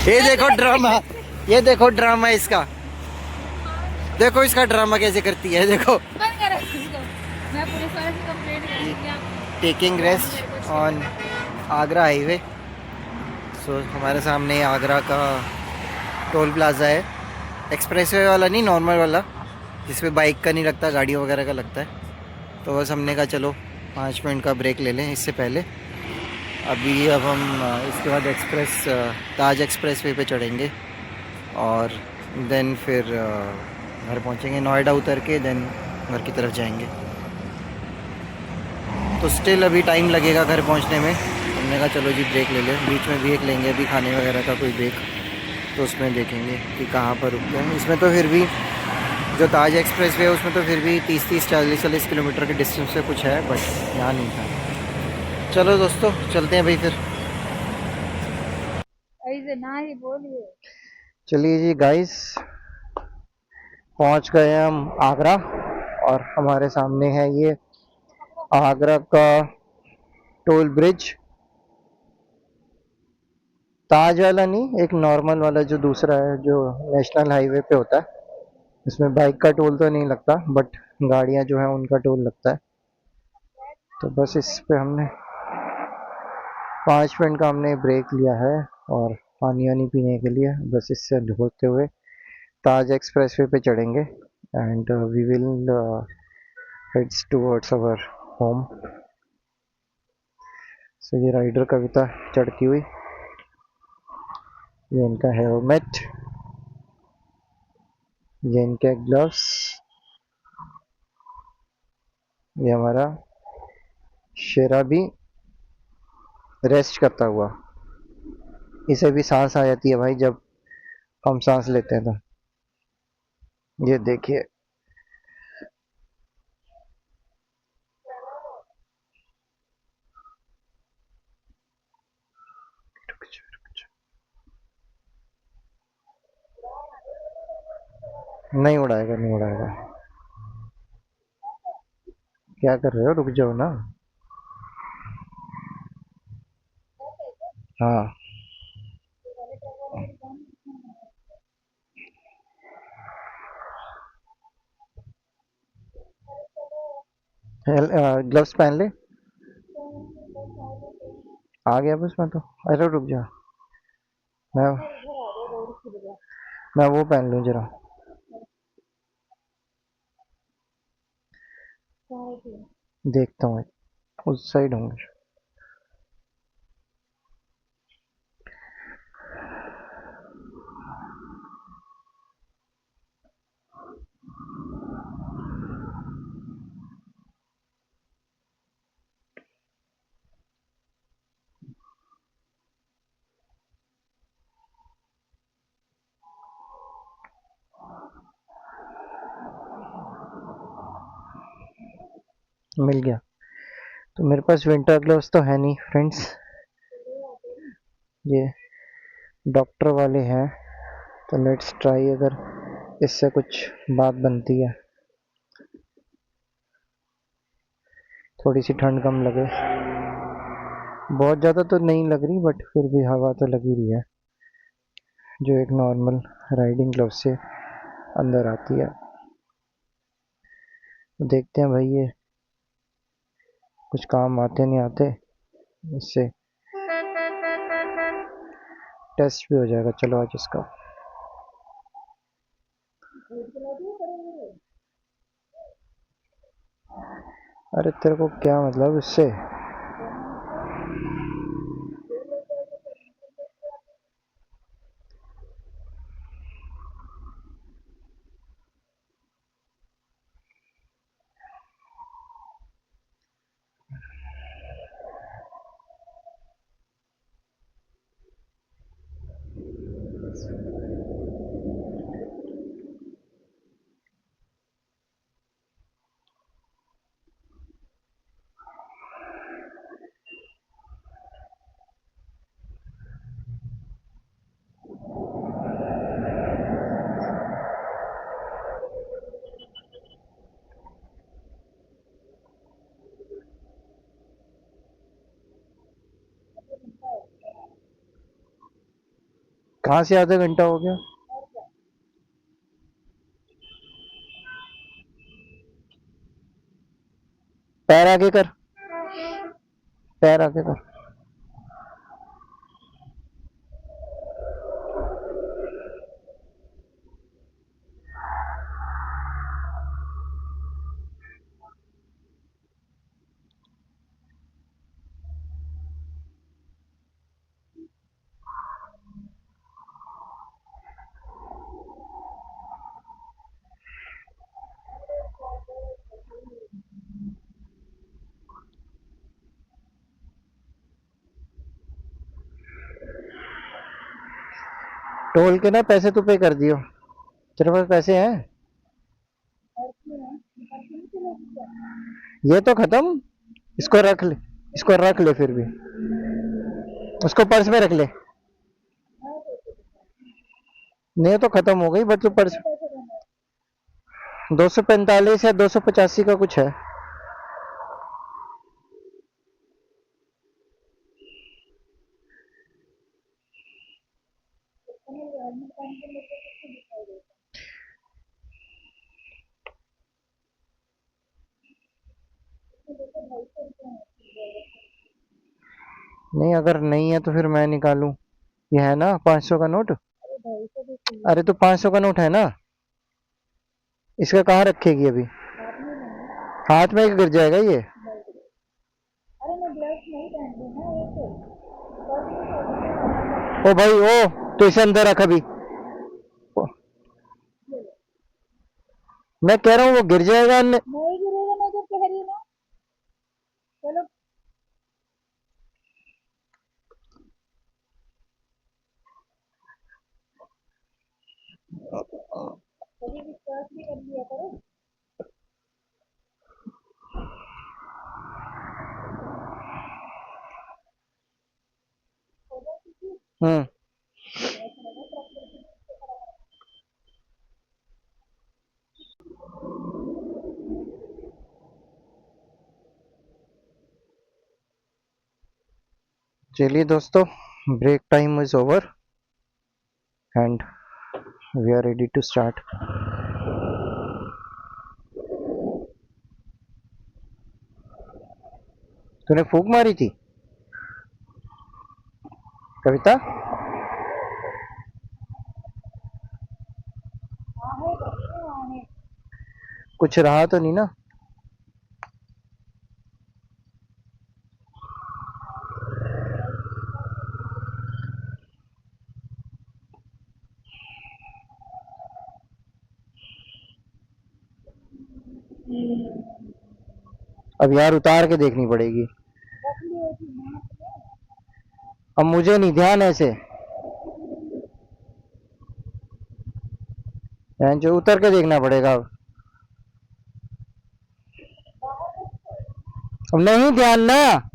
ये देखो ड्रामा, ये देखो ड्रामा इसका, देखो इसका ड्रामा कैसे करती है, देखो। मैं पुलिस वाले से कंप्लेंट करूंगी आप। Taking rest on Agra highway. So हमारे सामने आगरा का टोल प्लाजा है, एक्सप्रेसवे वाला नहीं, नॉर्मल वाला जिसमें बाइक का नहीं लगता, गाड़ियों वगैरह का लगता है। तो बस हमने कहा चलो 5 मिनट का ब्रेक ले लें इससे पहले। अब हम इसके बाद ताज एक्सप्रेस वे पे चढ़ेंगे और देन फिर घर पहुंचेंगे, नोएडा उतर के देन घर की तरफ जाएंगे। तो स्टिल अभी टाइम लगेगा घर पहुंचने में। हमने कहा चलो जी ब्रेक ले लें, बीच में भी एक लेंगे अभी खाने वगैरह का कोई ब्रेक, तो उसमें देखेंगे कि कहाँ पर रुकते हैं। इसमें तो फिर भी जो ताज एक्सप्रेस वे है उसमें तो फिर भी 30-40 किलोमीटर के डिस्टेंस से कुछ है, बट यहाँ नहीं था। चलो दोस्तों चलते हैं भाई फिर। ऐसे ना ही बोलिए। चलिए जी गाइस, पहुंच गए हम आगरा और हमारे सामने है ये आगरा का टोल ब्रिज। ताज वाला नहीं, एक नॉर्मल वाला जो दूसरा है जो नेशनल हाईवे पे होता है। इसमें बाइक का टोल तो नहीं लगता, बट गाड़ियां जो है उनका टोल लगता है। तो बस इस पे हमने 5 मिनट का हमने ब्रेक लिया है और पानी वानी पीने के लिए। बस इससे होते हुए ताज एक्सप्रेस वे पे चढ़ेंगे and we will heads towards our home. So ये राइडर कविता चढ़ती हुई, ये इनका हेलमेट, ये इनके ग्लव्स, ये हमारा शेरा भी रेस्ट करता हुआ। इसे भी सांस आ जाती है भाई जब हम सांस लेते हैं। तो ये देखिए, नहीं उड़ाएगा, नहीं उड़ाएगा। क्या कर रहे हो, रुक जाओ ना। हाँ, ग्लव्स पहन ले। आ गया बस मैं तो। अरे रुक जा, मैं मैं वो पहन लूँ जरा। देखता हूँ, उस साइड होंगे। मिल गया। तो मेरे पास विंटर ग्लव्स तो है नहीं फ्रेंड्स, ये डॉक्टर वाले हैं। तो लेट्स ट्राई, अगर इससे कुछ बात बनती है, थोड़ी सी ठंड कम लगे। बहुत ज़्यादा तो नहीं लग रही, बट फिर भी हवा तो लगी रही है जो एक नॉर्मल राइडिंग ग्लव से अंदर आती है। देखते हैं भाई ये कुछ काम आते नहीं आते, इससे टेस्ट भी हो जाएगा। चलो आज इसका। अरे तेरे को क्या मतलब इससे? कहाँ से आधा घंटा हो गया? और क्या। पैर आगे कर, पैर आगे कर। टोल के ना पैसे तो पे कर दियो, तेरे पास पैसे हैं? और क्यों है, और क्यों चलेगी क्या। ये तो खत्म, इसको रख ले, इसको रख ले फिर भी, उसको पर्स में रख ले। मैं पैसे दूँ। नहीं तो खत्म हो गई, बट तो पर्स कितने पैसे देने हैं। 245 या 285 का कुछ है। इतने हेलमेट पहन के मेरे को किसको दिखाई देता है, देखो 250 रुपये हैं। नहीं, अगर नहीं है तो फिर मैं निकालूं। ये है ना 500 का नोट? अरे 250 भी चाहिए। अरे तो 500 का नोट है ना, इसका कहाँ रखेगी अभी? हाथ में लूँगी। हाथ में गिर जाएगा ये। अरे मैं ग्लव्स नहीं पहनती ना, एक पर्स में छोड़ूंगी आधार कार्ड ओ भाई ओ, तो इसे अंदर रख अभी। ओ, ले लो। मैं कह रहा हूँ वो गिर जाएगा नहीं गिरेगा, मैं जब कह रही हूँ ना। चलो। कभी विश्वास भी कर लिया करो। होगा किसी हम्म। ऐसा लगा ट्रक करके पीछे खड़ा है। चलिए दोस्तों, break time is over and we are ready to start. तूने फूंक मारी थी कविता? आहे बच्चे आहे। कुछ रहा तो नहीं ना? अब यार उतार के देखनी पड़ेगी। रख लिए थी ना आपने। अब मुझे नहीं ध्यान ऐसे, जो उतर के देखना पड़ेगा अब। अब नहीं ध्यान ना।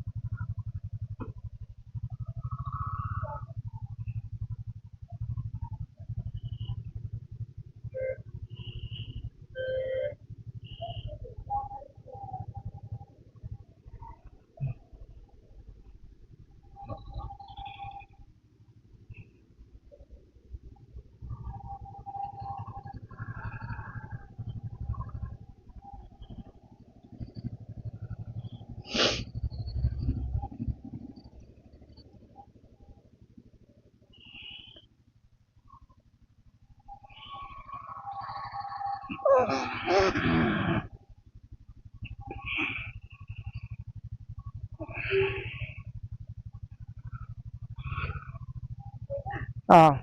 हाँ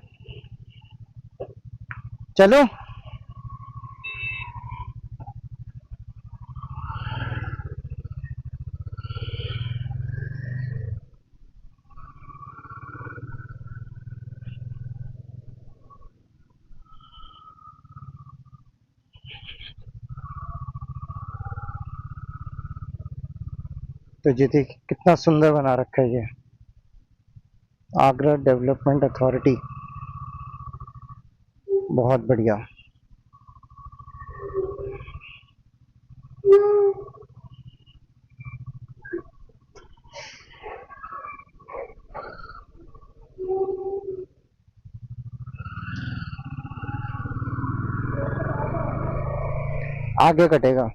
चलो। तो ये देख कितना सुंदर बना रखा है ये, आगरा डेवलपमेंट अथॉरिटी, बहुत बढ़िया। आगे कटेगा।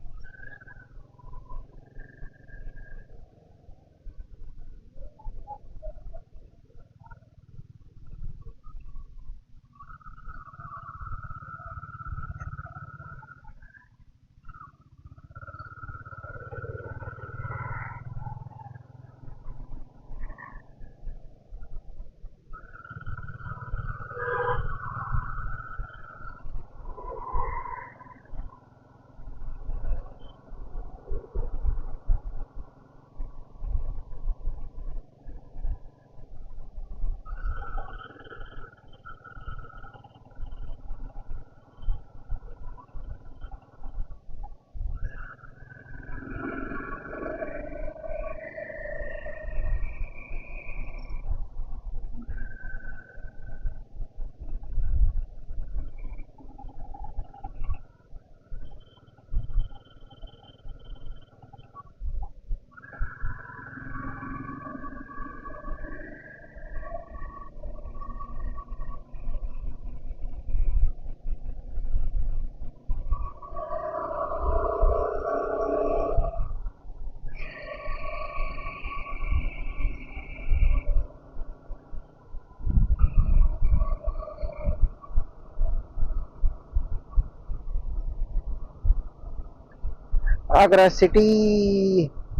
आगरा सिटी,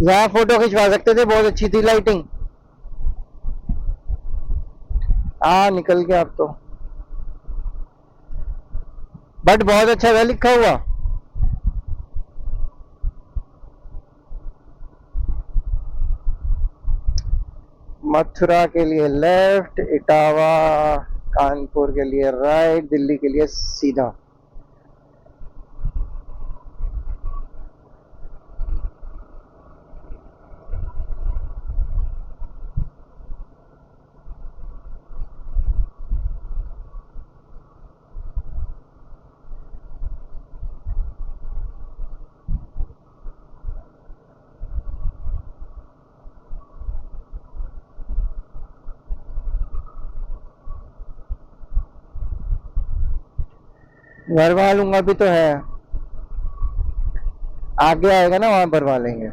यहाँ फोटो खिंचवा सकते थे, बहुत अच्छी थी लाइटिंग। हाँ निकल गया अब तो, बट बहुत अच्छा था लिखा हुआ। मथुरा के लिए लेफ्ट, इटावा कानपुर के लिए राइट, दिल्ली के लिए सीधा। भरवा लूंगा भी तो है, आगे आएगा ना वहां भरवा लेंगे,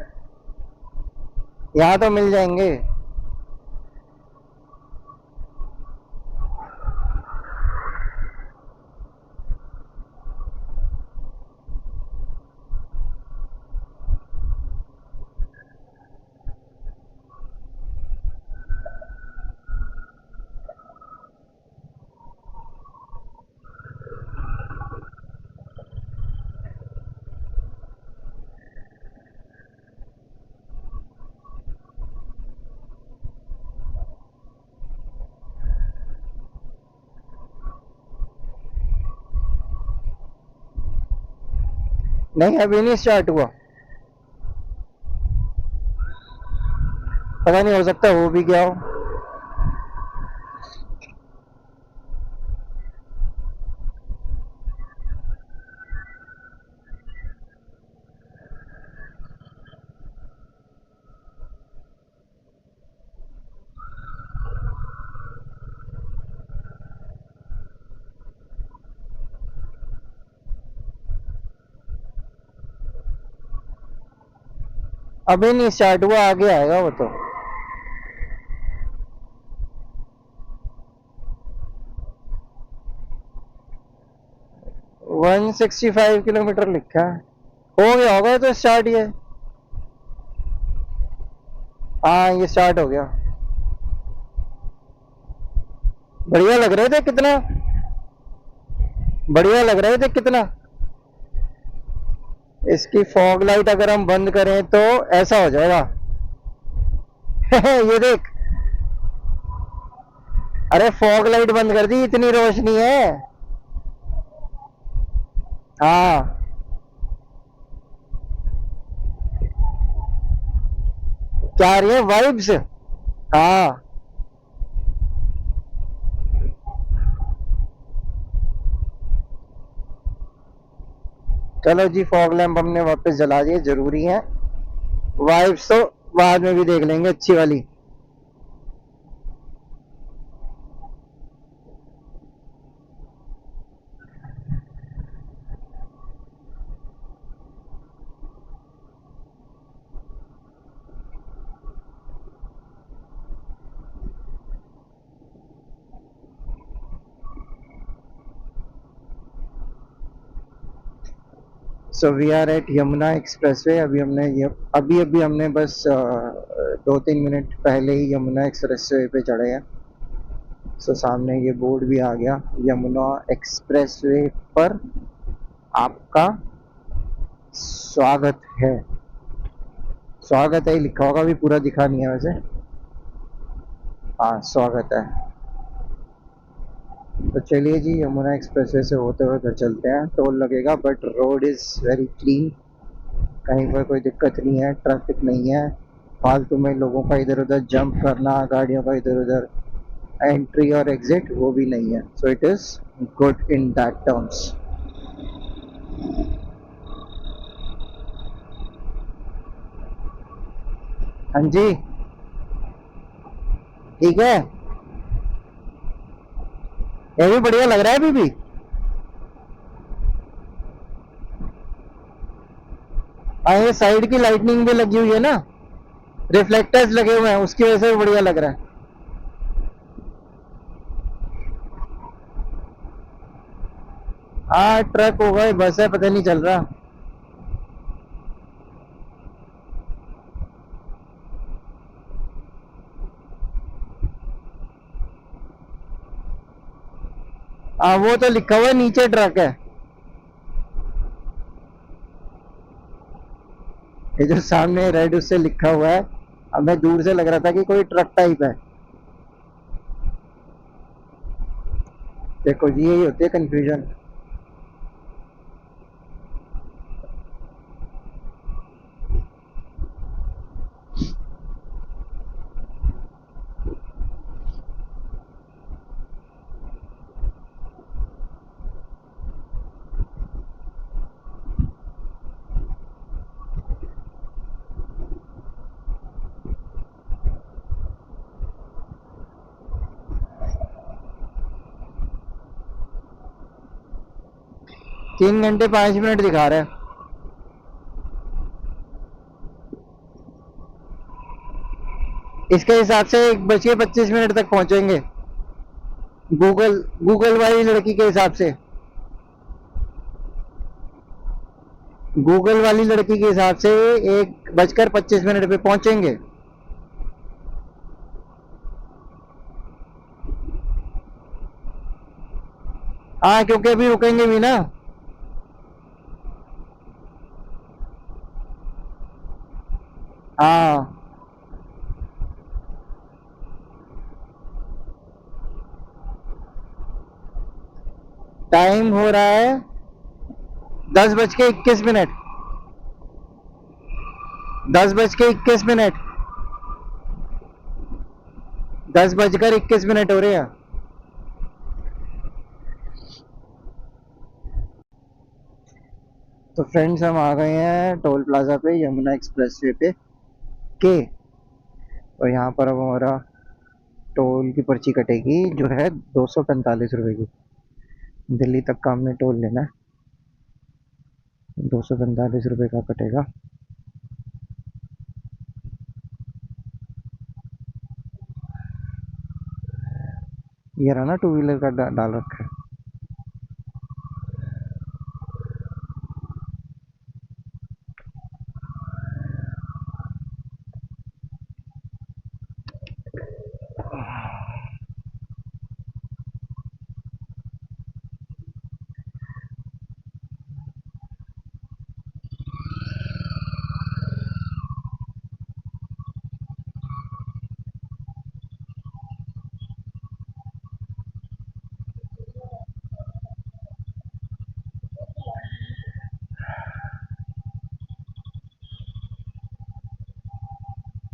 यहाँ तो मिल जाएंगे। नहीं अभी नहीं स्टार्ट हुआ, पता नहीं, हो सकता हो भी गया हो। अभी नहीं स्टार्ट हुआ, आगे आएगा वो तो। 165 किलोमीटर लिखा है, हो गया होगा तो स्टार्ट ये। हाँ ये स्टार्ट हो गया। बढ़िया लग रहे थे कितना, बढ़िया लग रहे थे कितना। इसकी फॉग लाइट अगर हम बंद करें तो ऐसा हो जाएगा। ये देख, अरे फॉग लाइट बंद कर दी, इतनी रोशनी है। हाँ क्या आ रही है वाइब्स। हाँ चलो जी, फॉग लैंप हमने वापस जला दिए, जरूरी है। वाइब्स तो बाद में भी देख लेंगे अच्छी वाली। So we are at Yamuna expressway. अभी अभी हमने बस 2-3 मिनट पहले ही यमुना एक्सप्रेसवे पे चढ़े हैं। सो सामने ये बोर्ड भी आ गया, यमुना एक्सप्रेसवे पर आपका स्वागत है। स्वागत है ही लिखा होगा, अभी पूरा दिखा नहीं है वैसे। हाँ, स्वागत है। तो चलिए जी, यमुना एक्सप्रेसवे से होते हुए घर चलते हैं। टोल लगेगा but road is very clean, कहीं पर कोई दिक्कत नहीं है, ट्रैफिक नहीं है। फालतू में लोगों का इधर उधर जंप करना, गाड़ियों का इधर उधर एंट्री और एग्जिट, वो भी नहीं है। So it is good in that terms. हाँ जी, ठीक है। ये भी बढ़िया लग रहा है अभी भी। हाँ, ये साइड की लाइटनिंग भी लगी हुई है ना, रिफ्लेक्टर्स लगे हुए हैं, उसकी वजह से भी बढ़िया लग रहा है। हाँ, ट्रक होगा, बस है, पता नहीं चल रहा। हाँ, वो तो लिखा हुआ है नीचे ट्रक है। ये जो सामने रेड उससे लिखा हुआ है, हमें दूर से लग रहा था कि कोई ट्रक टाइप है। देखो जी, यही होती है कंफ्यूजन। 3 घंटे 5 मिनट दिखा रहा है। इसके हिसाब से 1 बज के 25 मिनट तक पहुंचेंगे। गूगल गूगल वाली लड़की के हिसाब से, गूगल वाली लड़की के हिसाब से 1 बजकर 25 मिनट पे पहुंचेंगे। हाँ, क्योंकि अभी रुकेंगे भी ना। हाँ, टाइम हो रहा है 10 बज के 21 मिनट। 10 बज के 21 मिनट। 10 बजकर 21 मिनट हो रहे हैं। तो फ्रेंड्स, हम आ गए हैं टोल प्लाजा पे, यमुना एक्सप्रेसवे पे के। और यहाँ पर अब हमारा टोल की पर्ची कटेगी, जो है 245 रुपए की। दिल्ली तक का हमने टोल लेना है, 245 रुपए का कटेगा। ये रहा ना, टू व्हीलर का डाल रखा है।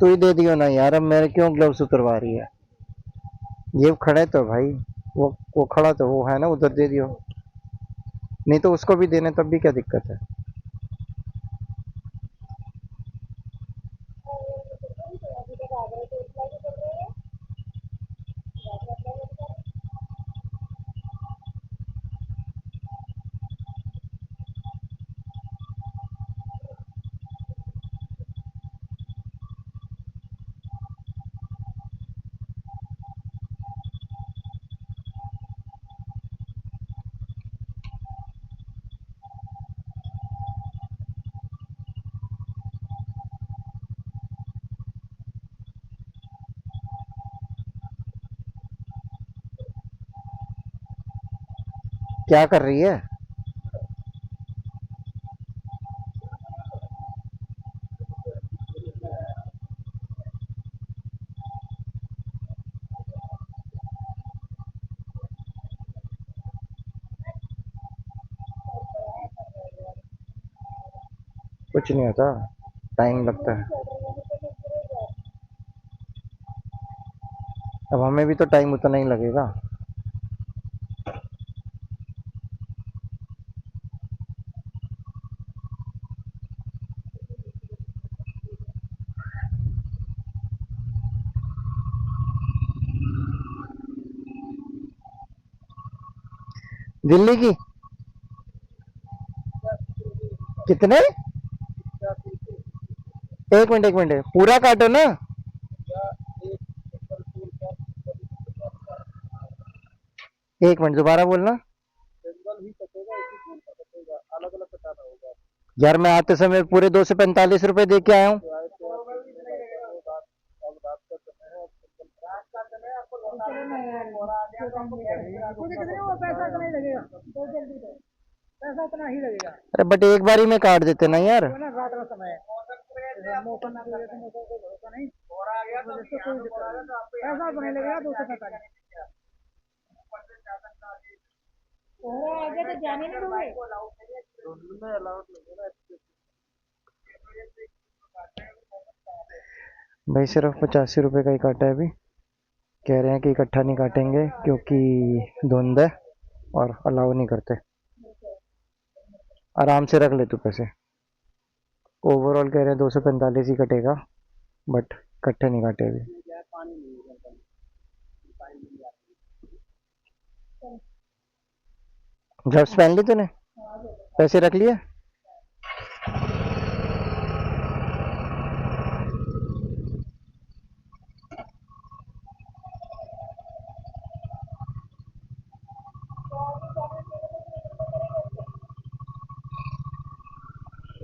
तो ही दे दियो ना यार, अब मेरे क्यों ग्लव्स उतरवा रही है। ये खड़े तो भाई, वो खड़ा तो वो है ना, उधर दे दियो। नहीं तो उसको भी देने, तब भी क्या दिक्कत है। अभी तक आगरा टोल प्लाजा चल रहे हैं, राजा प्लाजा। क्या कर रही है? कुछ नहीं होता, टाइम लगता है। अब हमें भी तो टाइम उतना ही लगेगा। दिल्ली की कितने? एक मिनट पूरा काटो ना। एक मिनट दोबारा बोलना। यार मैं आते समय पूरे 245 रुपए दे के आया हूँ। चलो ना यार, मुझे कितने वो पैसा तो नहीं लगेगा, बहुत जल्दी तो पैसा उतना ही लगेगा। अरे बट एक बारी में काट देते ना यार। वो ना रात का समय है, मौसम ना कोई मौसम को भरोसा नहीं, और आ गया तो कोई दिक्कत नहीं, पैसा तो नहीं लगेगा 245। और आगे तो जाने नहीं दोगे। भाई सिर्फ 85 रुपए का ही काटा है अभी। कह रहे हैं कि इकट्ठा नहीं काटेंगे क्योंकि धुंध है और अलाउ नहीं करते। आराम से रख ले तू पैसे। ओवरऑल कह रहे हैं 245 ही कटेगा, बट इकट्ठे नहीं काटे अभी। ग्लव्स पहन ली तूने? पैसे रख लिए?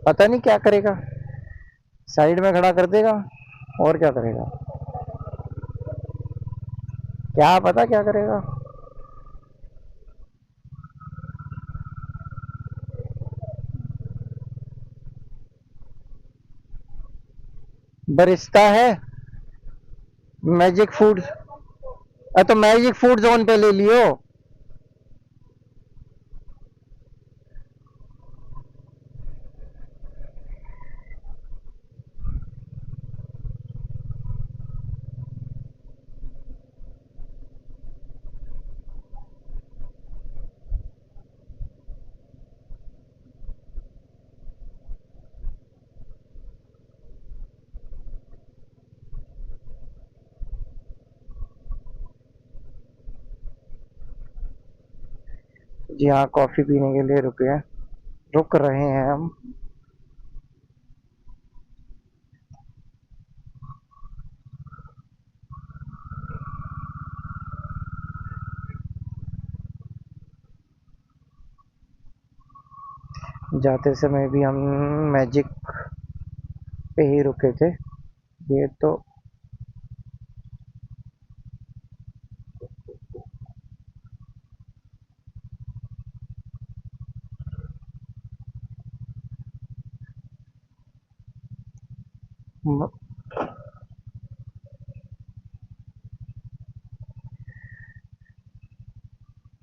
पता नहीं क्या करेगा, साइड में खड़ा कर देगा और क्या करेगा, क्या पता क्या करेगा। बरिस्ता है मैजिक फूड। तो मैजिक फूड जोन पे ले लियो। जी हाँ, कॉफी पीने के लिए रुक रहे हैं हम। जाते समय भी हम मैजिक पे ही रुके थे। ये तो म-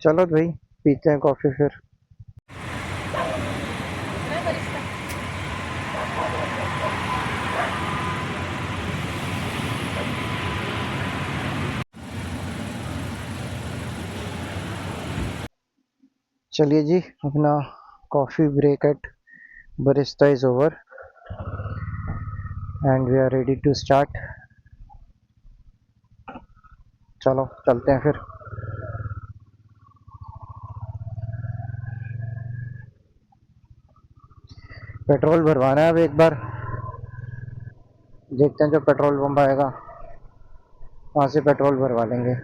चलो भाई, पीते हैं कॉफी फिर। चलिए जी, अपना coffee break at Barista is over and we are ready to start. चलो चलते हैं फिर। पेट्रोल भरवाना है अब एक बार, देखते हैं जो पेट्रोल पंप आएगा वहाँ से पेट्रोल भरवा लेंगे।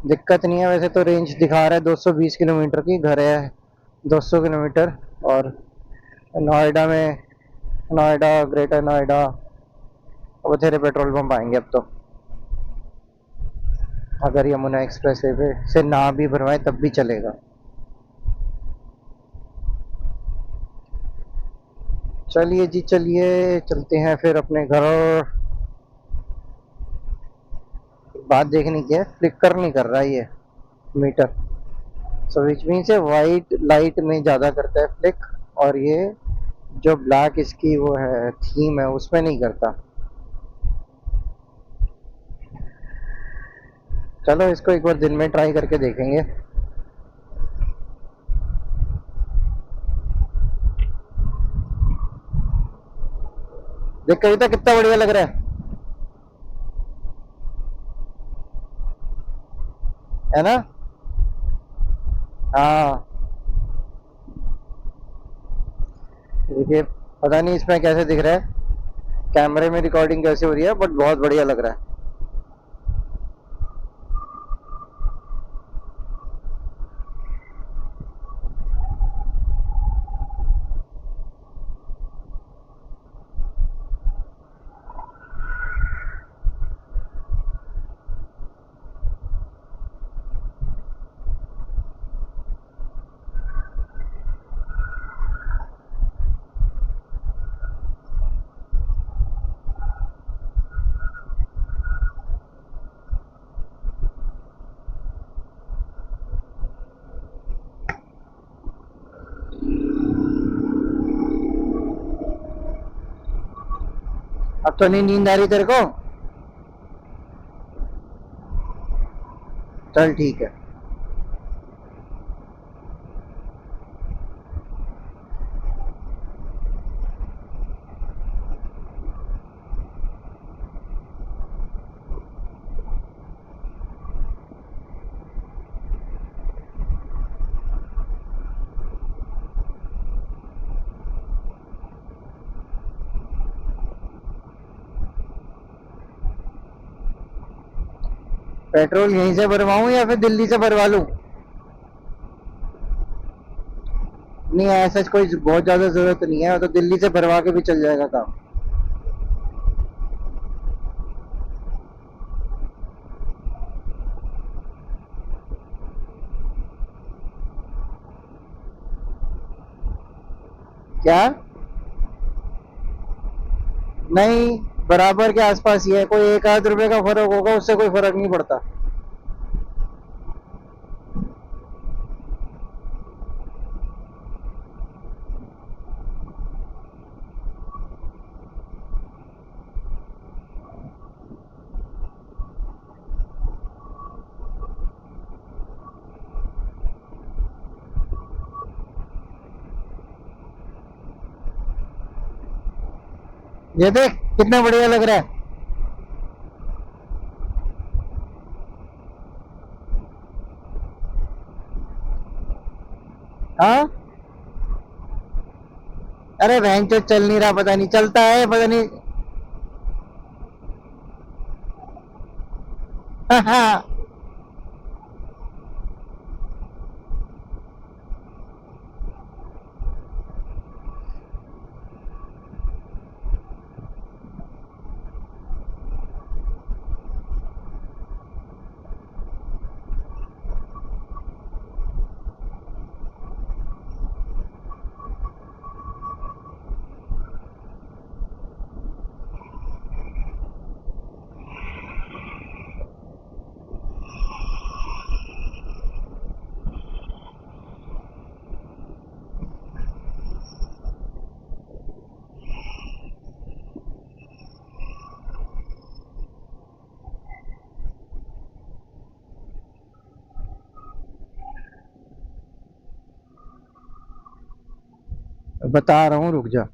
दिक्कत नहीं है, वैसे तो रेंज दिखा रहा है 220 किलोमीटर की, घर है 200 किलोमीटर। और नोएडा में, नोएडा ग्रेटर नोएडा बथेरे पेट्रोल पंप आएंगे अब तो। अगर यमुना एक्सप्रेस वे पे से ना भी भरवाएं तब भी चलेगा। चलिए जी, चलिए चलते हैं फिर अपने घर। और बात देखने की है, फ्लिकर नहीं कर रहा ये मीटर, सो विच मीन से वाइट लाइट में ज़्यादा करता है फ्लिक, और ये जो ब्लैक इसकी वो है थीम है उसमें नहीं करता। चलो इसको एक बार दिन में ट्राई करके देखेंगे। देख कविता कितना बढ़िया लग रहा है ना? हाँ। देखिए, पता नहीं इसमें कैसे दिख रहा है, कैमरे में रिकॉर्डिंग कैसे हो रही है, बट बहुत बढ़िया लग रहा है। अब तो नहीं नींद आ रही तेरे को? चल ठीक है। पेट्रोल यहीं से भरवाऊं या फिर दिल्ली से भरवा लूं? नहीं, ऐसा कोई बहुत ज्यादा जरूरत नहीं है, तो दिल्ली से भरवा के भी चल जाएगा काम। क्या? नहीं, बराबर के आसपास ही है, कोई एक आध रुपए का फर्क होगा, उससे कोई फर्क नहीं पड़ता। ये देख कितना बढ़िया लग रहा है। हाँ। अरे बहन चो, चल नहीं रहा, पता नहीं चलता है, पता नहीं। हाँ हाँ। बता रहा हूँ, रुक जा।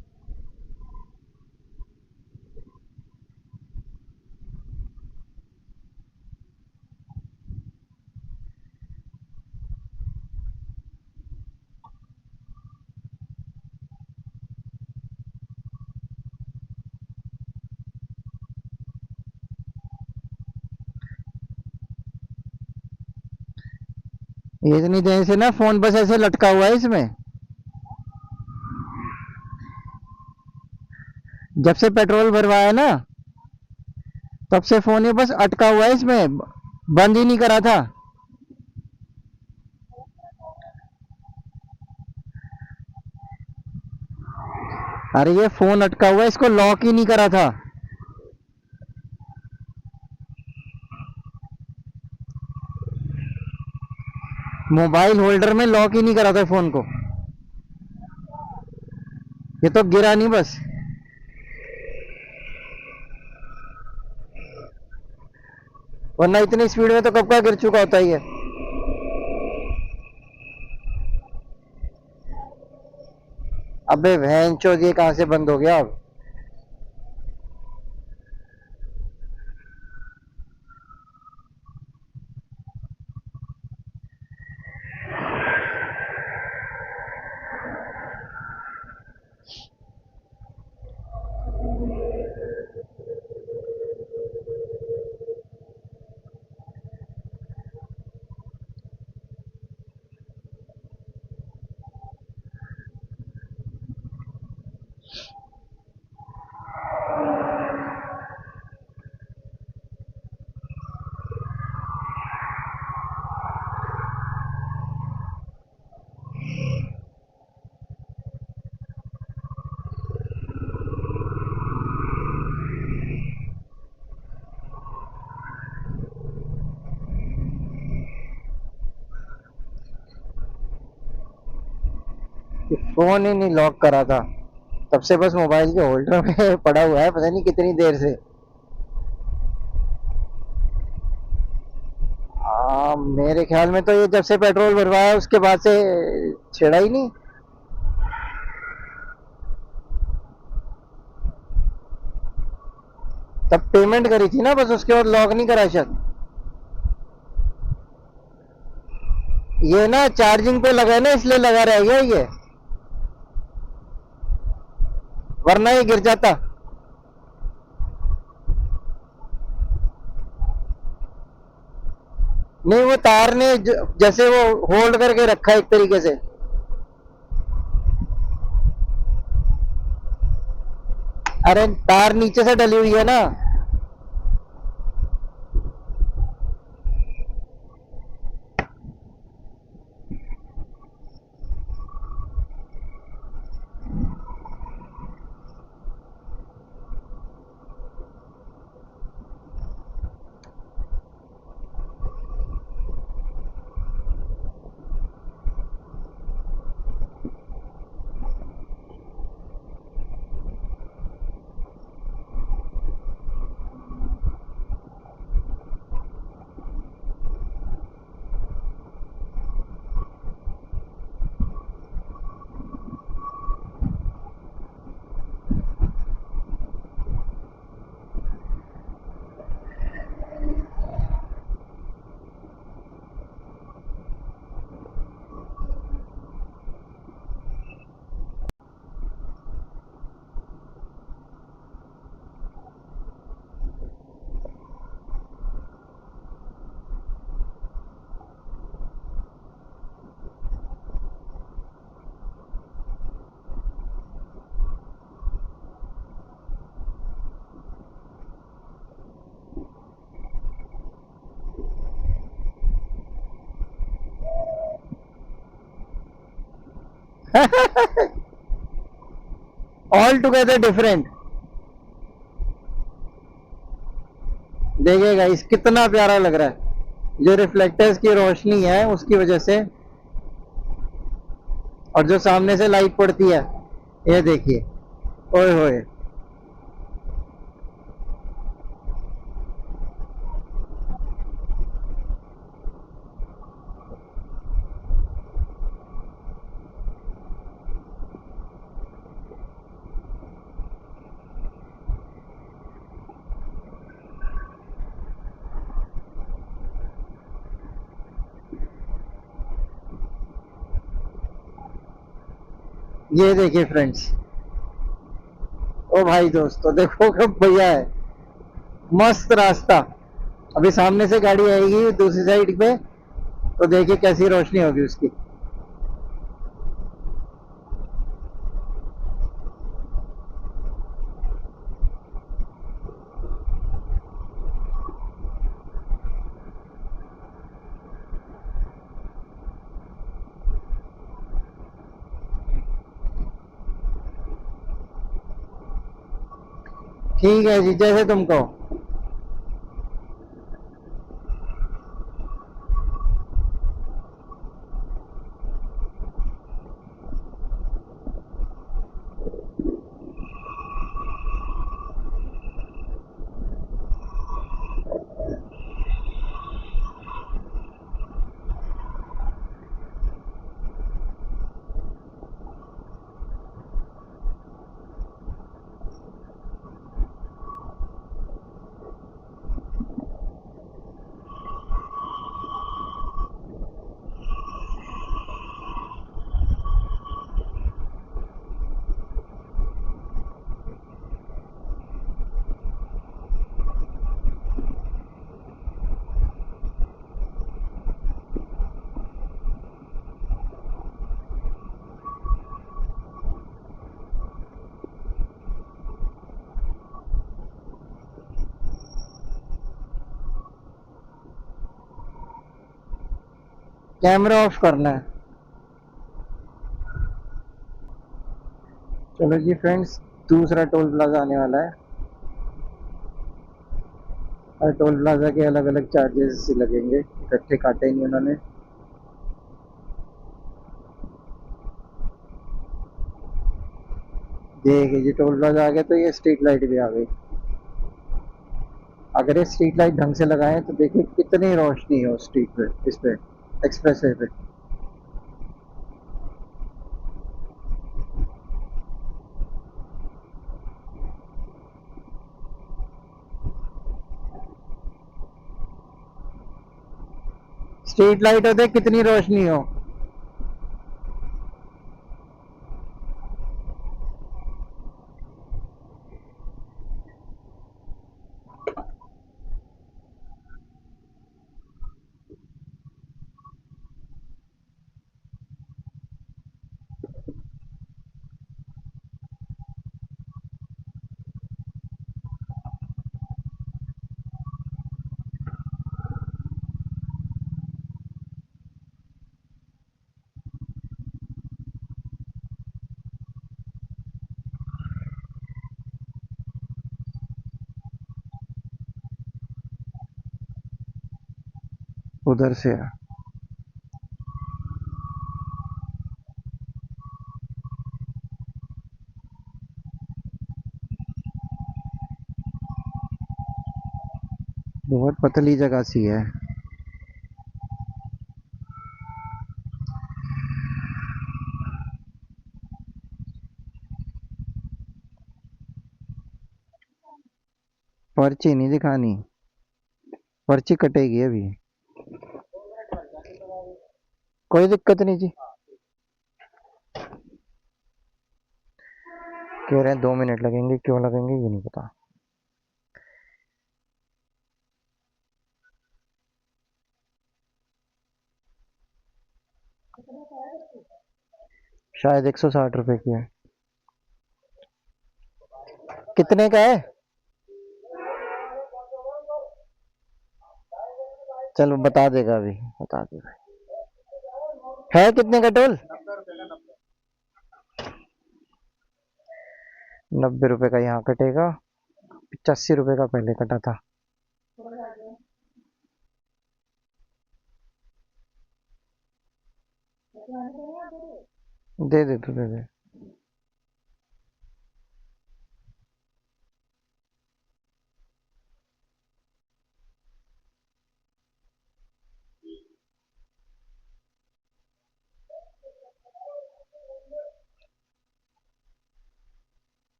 ये इतनी देर से ना फोन बस ऐसे लटका हुआ है इसमें, जब से पेट्रोल भरवाया ना तब से फोन ये बस अटका हुआ है इसमें। बंद ही नहीं करा था। अरे ये फोन अटका हुआ है, इसको लॉक ही नहीं करा था। मोबाइल होल्डर में लॉक ही नहीं करा था फोन को। ये तो गिरा नहीं बस। वरना इतनी स्पीड में तो कब का गिर चुका होता ही है। अबे भैन चोद, ये कहां से बंद हो गया अब। फोन ही नहीं लॉक करा था, तब से बस मोबाइल के होल्डर में पड़ा हुआ है, पता नहीं कितनी देर से। मेरे ख्याल में तो ये जब से पेट्रोल भरवाया उसके बाद से छेड़ा ही नहीं। तब पेमेंट करी थी ना बस, उसके बाद लॉक नहीं करा शायद। ये ना चार्जिंग पे लगा है ना, इसलिए लगा रह गया ये, वरना ये गिर जाता। नहीं, वो तार ने जैसे वो होल्ड करके रखा है एक तरीके से। अरे तार नीचे से डली हुई है ना। All together different. देखिएगा इस कितना प्यारा लग रहा है, जो रिफ्लेक्टर्स की रोशनी है उसकी वजह से, और जो सामने से लाइट पड़ती है, ये देखिए। ओए होए। ये देखिए फ्रेंड्स, ओ भाई दोस्तों देखो कब भैया है, मस्त रास्ता। अभी सामने से गाड़ी आएगी दूसरी साइड पे, तो देखिए कैसी रोशनी होगी उसकी। ठीक है जी, जैसे तुम कहो। कैमरा ऑफ करना है। चलो जी फ्रेंड्स, दूसरा टोल प्लाजा आने वाला है। और टोल प्लाजा के अलग अलग चार्जेस लगेंगे, इकट्ठे काटे नहीं उन्होंने। देखिए जी, टोल प्लाजा आ गया तो ये स्ट्रीट लाइट भी आ गई। अगर ये स्ट्रीट लाइट ढंग से लगाएं तो देखिए कितनी रोशनी है उस स्ट्रीट पे, इस पे एक्सप्रेस वे पे। स्ट्रीट लाइट होते कितनी रोशनी हो। उधर से है। बहुत पतली जगह सी है। पर्ची नहीं दिखानी, पर्ची कटेगी अभी। कोई दिक्कत नहीं जी। कह रहे हैं 2 मिनट लगेंगे, क्यों लगेंगे ये नहीं पता। शायद 160 रुपए की है। कितने का है? चलो बता देगा अभी, बता देगा। है कितने का टोल? 90 रुपए का यहाँ कटेगा। 85 रुपए का पहले कटा था। दे दे तू, दे दे।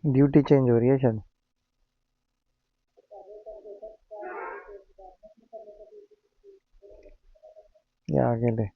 ड्यूटी चेंज हो रही है शायद। ये आगे ले।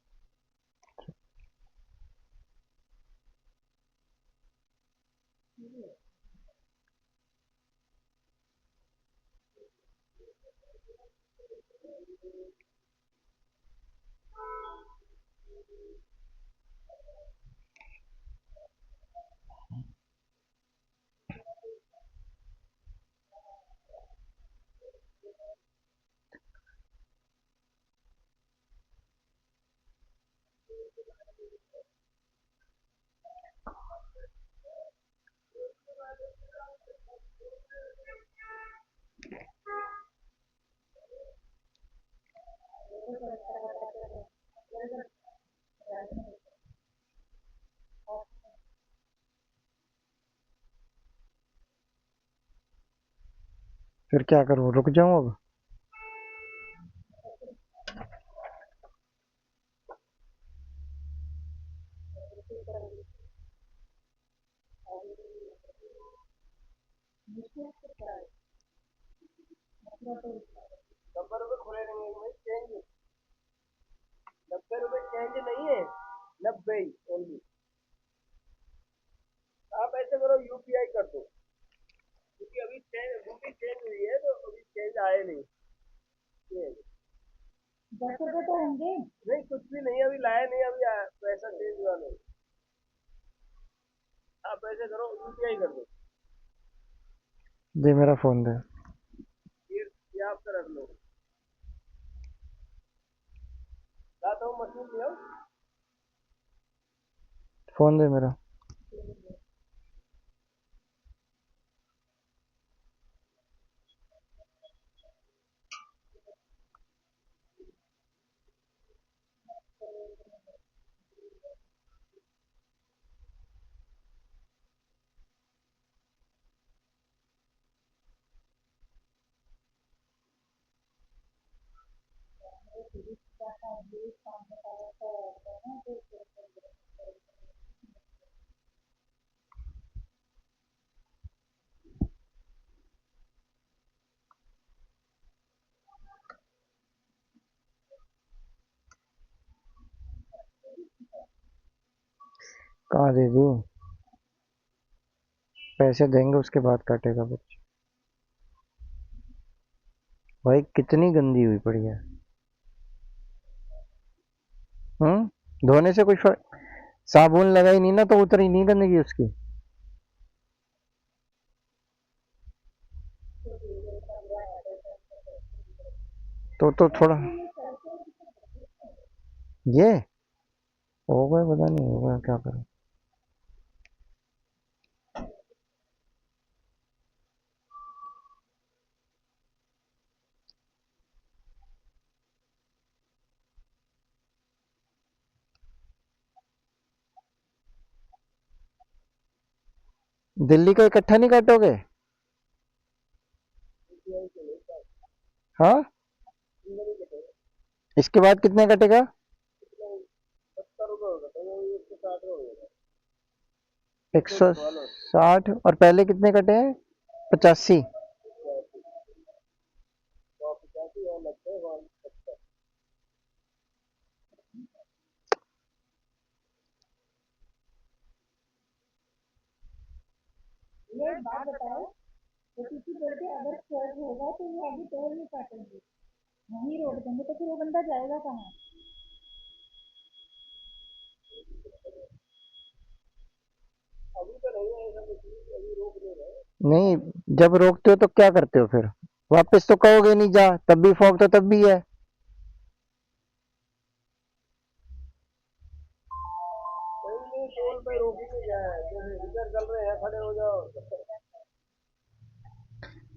फिर क्या करूँ, रुक जाऊँ अब? ₹90 खुले रहेंगे इसमें चेंज। ₹90 चेंज नहीं है, 90 ओनली। आप ऐसे करो, यूपीआई कर दो, क्योंकि अभी चेंज ड्यूटी चेंज हुई है तो अभी चेंज आए नहीं। ये 10 रुपए तो होंगे। नहीं, कुछ भी नहीं, अभी लाया नहीं, अभी पैसा चेंज हुआ नहीं। आप ऐसे करो, यूपीआई कर दो। दे मेरा फ़ोन दे। ये आपका रख लो। लाता हूँ, मशीन ले आओ। फ़ोन दे मेरा। कहाँ दे दी? पैसे देंगे उसके बाद काटेगा बच्चा। भाई कितनी गंदी हुई पड़ी है। धोने से कुछ फर्क, साबुन लगाई नहीं ना तो उतरी नहीं गंदगी उसकी। तो थोड़ा ये होगा, पता नहीं होगा, क्या करूं। दिल्ली का इकट्ठा नहीं काटोगे? हाँ, इसके बाद कितने कटेगा? 70 रुपये होगा तो 160 होगा। 160। और पहले कितने कटे हैं? 85। 185 और 90 170। ये एक बात बताओ, तो किसी बोलते अगर स्ट्रोक होगा तो वो अभी टोल नहीं काटेंगे, वहीं रोक देंगे, तो फिर वो बंदा जाएगा कहाँ? अभी तो नहीं है ऐसा कुछ भी, अभी रोक नहीं रहे। नहीं, जब रोकते हो तो क्या करते हो फिर? वापस तो कहोगे नहीं जा, तब भी फॉग तो तब भी है। कहीं नहीं, टोल पे रोक ही नहीं गया है, जैसे इधर चल रहे हैं खड़े हो जाओ।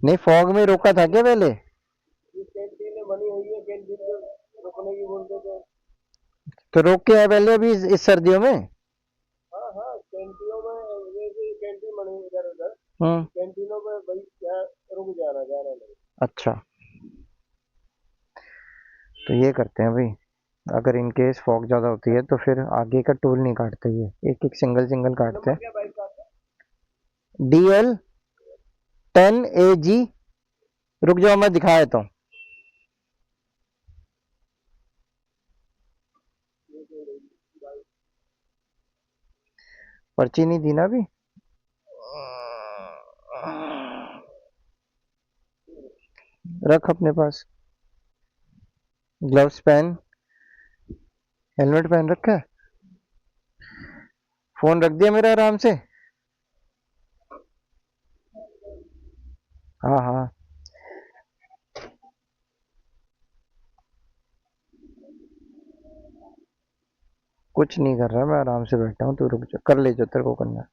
नहीं, फॉग में रोका था क्या पहले? ये कैंटीनें बनी हुई है, कैंटीन में रुकने की बोलते थे। तो रोक के है पहले अभी इस सर्दियों में? हाँ हाँ, कैंटीनों में जैसे कैंटीन बनी हुई इधर उधर, हम्म। कैंटीनों में भाई क्या, रुक जाना, जाना नहीं। अच्छा, तो ये करते हैं भाई। अगर इन केस फॉग ज़्यादा होती है तो फिर आगे का टोल नहीं काटते, ये एक एक सिंगल सिंगल काटते नंबर हैं। क्या बाइक का आपका? DL10AG। रुक जाओ, मैं दिखा देता हूँ। पर्ची नहीं दी ना अभी। रख अपने पास। ग्लव्स पहन, हेलमेट पहन रखा है। फोन रख दिया मेरा आराम से। हाँ हाँ। कुछ नहीं कर रहा, मैं आराम से बैठा हूँ, तू रुक जा, कर ले जो तेरे को करना है।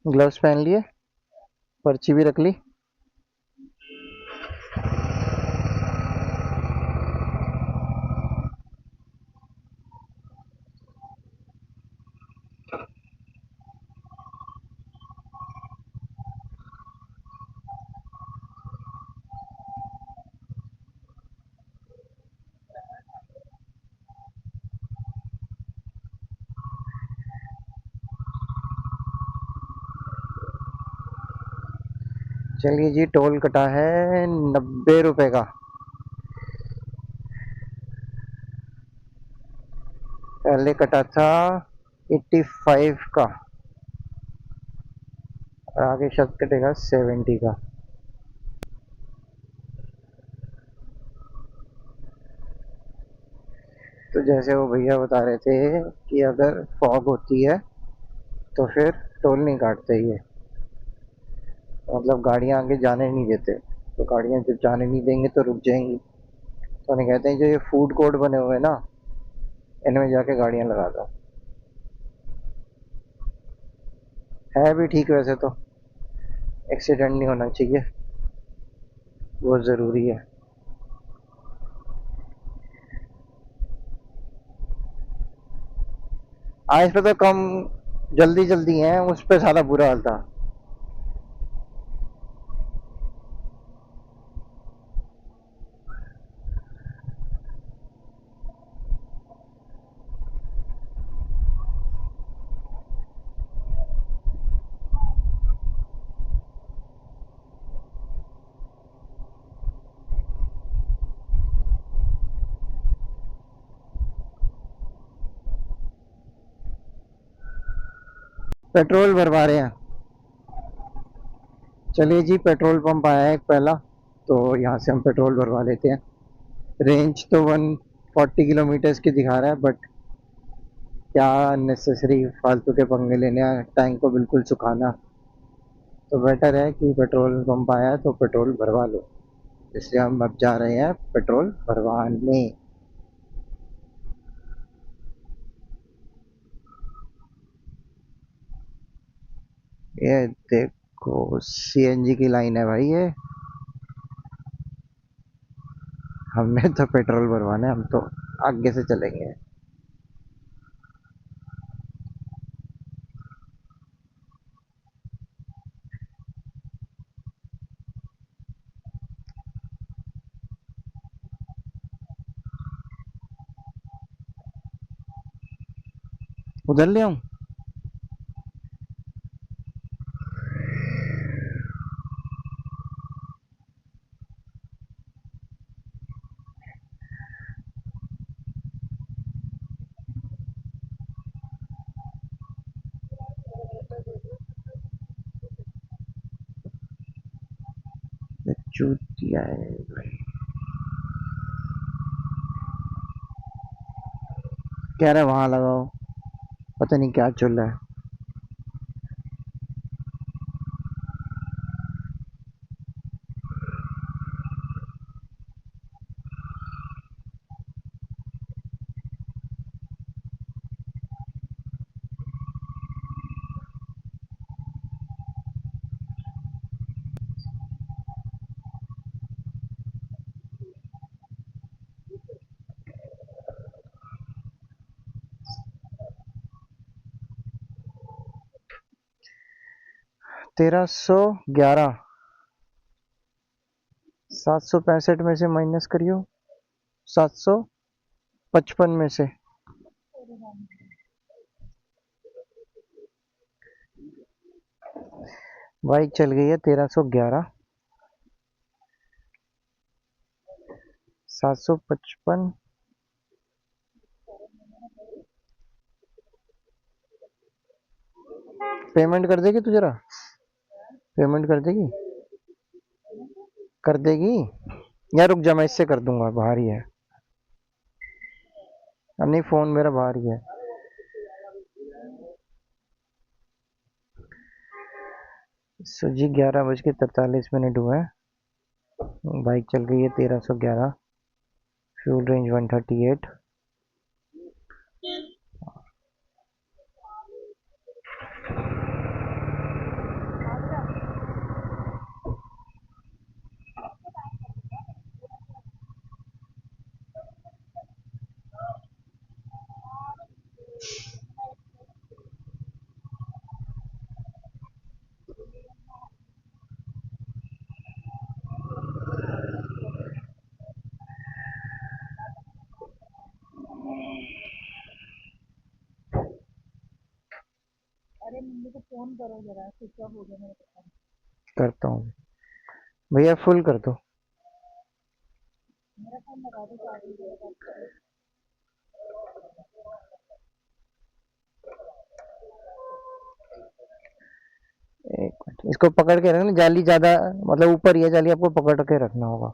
ग्लव्स पहन लिए, पर्ची भी रख ली। चलिए जी, टोल कटा है 90 रुपए का। पहले कटा था 85 का, और आगे शब्द कटेगा 70 का। तो जैसे वो भैया बता रहे थे कि अगर फॉग होती है तो फिर टोल नहीं काटते ये, मतलब गाड़ियाँ आगे जाने नहीं देते। तो गाड़ियाँ जब जाने नहीं देंगे तो रुक जाएंगी। तो उन्हें कहते हैं जो ये फूड कोर्ट बने हुए हैं ना, इनमें जाके गाड़ियाँ लगा दो। है भी ठीक वैसे तो, एक्सीडेंट नहीं होना चाहिए, वो ज़रूरी है। आज पे तो कम जल्दी जल्दी हैं, उस पे सारा बुरा हाल था। पेट्रोल भरवा रहे हैं। चलिए जी, पेट्रोल पंप आया है एक पहला, तो यहाँ से हम पेट्रोल भरवा लेते हैं। रेंज तो 140 किलोमीटर्स की दिखा रहा है, बट क्या नेसेसरी फालतू के पंगे लेने हैं, टैंक को बिल्कुल सुखाना। तो बेटर है कि पेट्रोल पंप आया है तो पेट्रोल भरवा लो, इसलिए हम अब जा रहे हैं पेट्रोल भरवाने। ये देखो सीएनजी की लाइन है भाई ये। हमने तो पेट्रोल भरवाना है, हम तो आगे से चलेंगे। उधर ले आऊं? ये चूतिया है भाई। कह रहे वहां लगाओ, पता नहीं क्या चल रहा है। $1311, 765 में से माइनस करियो, 755 में से। बाइक चल गई है 1311, 755। पेमेंट कर देगी तू जरा, पेमेंट कर देगी? कर देगी या रुक जा, मैं इससे कर दूंगा, बाहर ही है। अब नहीं, फोन मेरा बाहर ही है। जी 11:43 हुआ है। बाइक चल गई है 1311, फ्यूल रेंज 138। अरे मम्मी को फोन करो जरा, स्विच ऑफ हो गया मेरे फोन। करता हूँ भैया, फुल कर दो। मेरा फोन लगा दो चार्जिंग पे, बात करो। एक मिनट, इसको पकड़ के रखना, जाली ज्यादा मतलब ऊपर ही है जाली, आपको पकड़ के रखना होगा।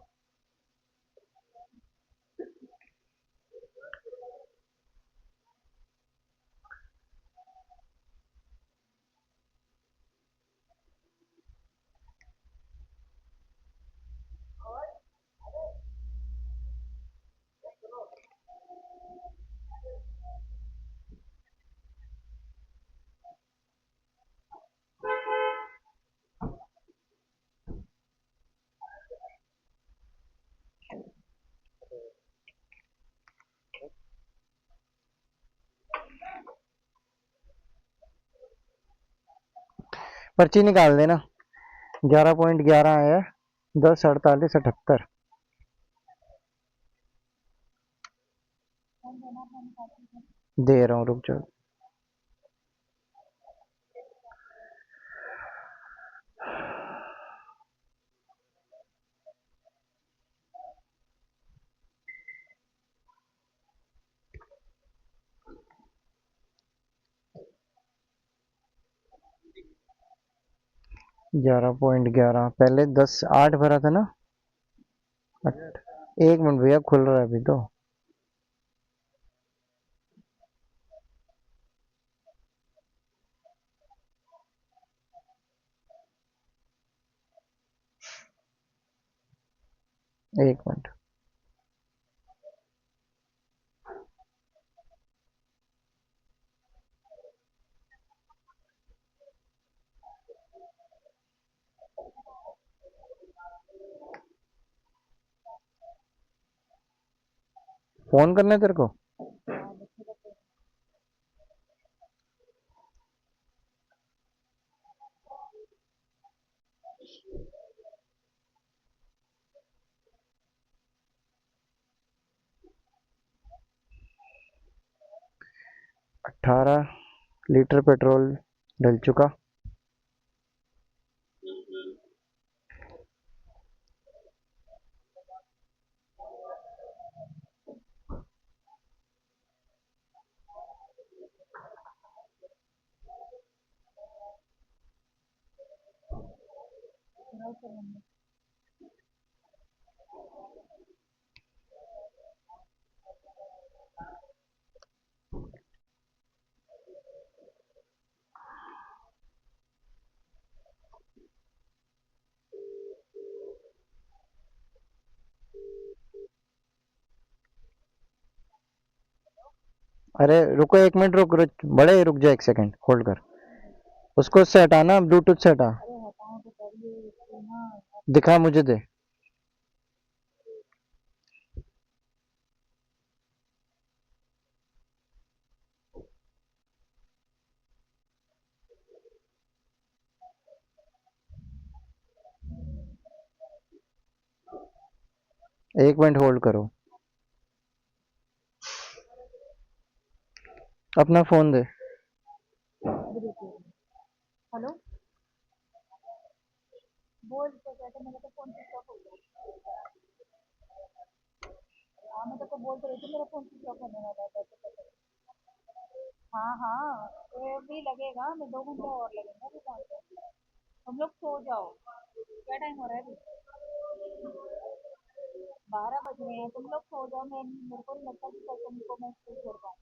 पर्ची निकाल देना। 11.11 आया, 10:48.78। फोन देना, फोन काटो। दे रहा हूँ, रुक जाओ। ग्यारह पॉइंट ग्यारह, पहले 10:08 भरा था ना। एक मिनट भैया, खुल रहा है अभी तो। एक मिनट। फोन करना है तेरे को? हाँ, बच्चे का फोन। 18 लीटर पेट्रोल डल चुका। No phone. अरे रुको, 1 मिनट रुक, बड़े रुक जा, 1 सेकंड होल्ड कर। उसको उससे हटाना, ब्लूटूथ से हटा। अरे हटाओ तो करिए इसको ना। दिखा मुझे दे। एक मिनट होल्ड करो। अपना फोन दे। अभी रुकिए। हेलो, बोल तो कहते, मेरा तो फोन स्विच ऑफ हो गया। हाँ, मैं तो बोल तो रही थी मेरा फोन स्विच ऑफ होने वाला है, कैसे कैसे। हाँ हाँ, ये भी लगेगा, मैं 2 घंटे और लगेंगे अभी पहुँचे। तुम लोग सो जाओ। क्या टाइम हो रहा है अभी? 12 बज रहे हैं, तुम लोग सो जाओ। मैं, मेरे को नहीं लगता कि कल तुमको मैं स्कूल छोड़ पाऊँ।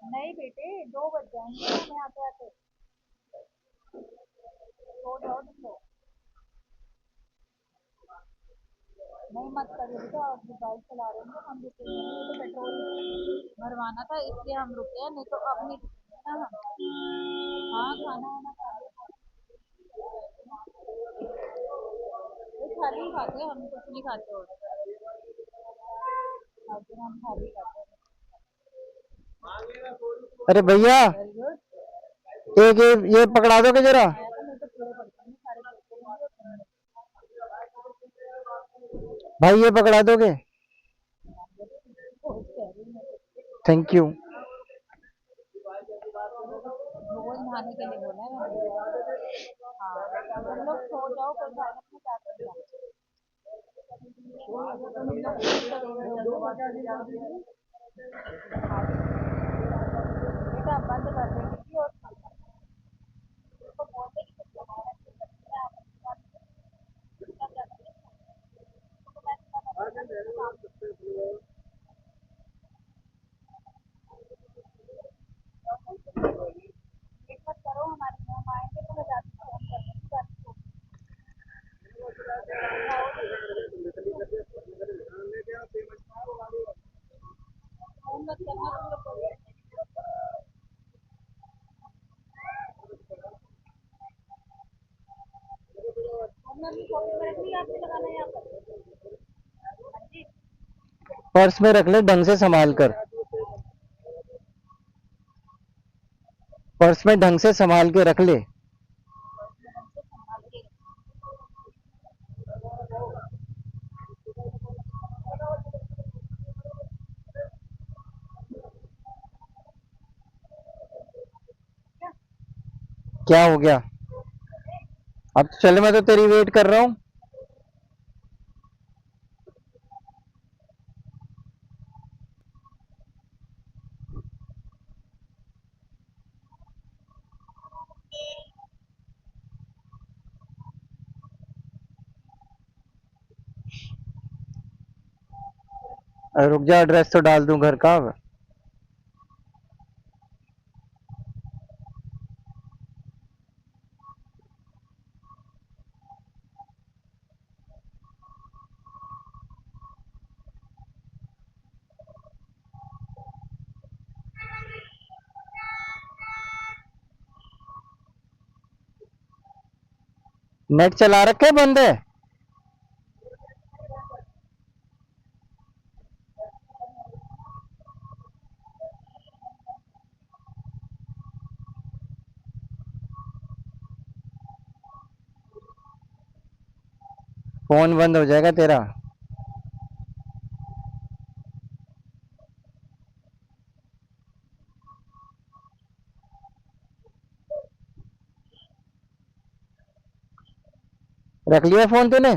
नहीं बेटे, 2 बज जाएंगे हमें आते आते। सो जाओ तुम लोग। नहीं मत करिए बेटा, आप जो बाइक चला रहे हैं हम रुकेंगे नहीं, ये तो पेट्रोल भरवाना था इसलिए हम रुके हैं, नहीं तो अब नहीं रुकेंगे ना हम। हाँ, खाना वाना खा लिया। ये खाली ही खाते हैं हम, कुछ नहीं खाते और। और फिर हम खाली करते हैं। अरे भैया, वेरी गुड। एक ये पकड़ा दोगे जरा? आया तो मेरे तो पूरे पड़ते हैं सारे पैसे होंगे और तुमने भाई ये पकड़ा दोगे? बहुत कह रही हूँ मैं थैंक यू। तो रोज नहाने के लिए बोला है मैंने। हाँ तो तुम लोग सो जाओ, कोई खाना में क्या करना। तुम लोग खुद करोगे जल्दी। बेटा बंद कर दे टीवी और उसको बोलते कि कुछ बनाना नहीं करते हैं, आप अपनी बात क्या क्या करें। तो मैं इतना करती हूँ काम एक मत करो, हमारे हम आएंगे तो मैं जाती फोन कर दूँगी जाती फोन मत करना तुम लोग को। हमने अपनी पॉकेट में रख लिया, आपने लगाना है यहाँ पर। हाँ जी। पर्स में रख ले ढंग से संभाल कर। पर्स में ढंग से संभाल के रख ले। हमसे संभाल के क्या हो गया? अब तो चल, मैं तो तेरी वेट कर रहा हूँ। रुक जा, एड्रेस तो डाल दूं घर का अब। नेट चला रखे बंद है? फोन बंद हो जाएगा तेरा। रख लिया फोन तूने?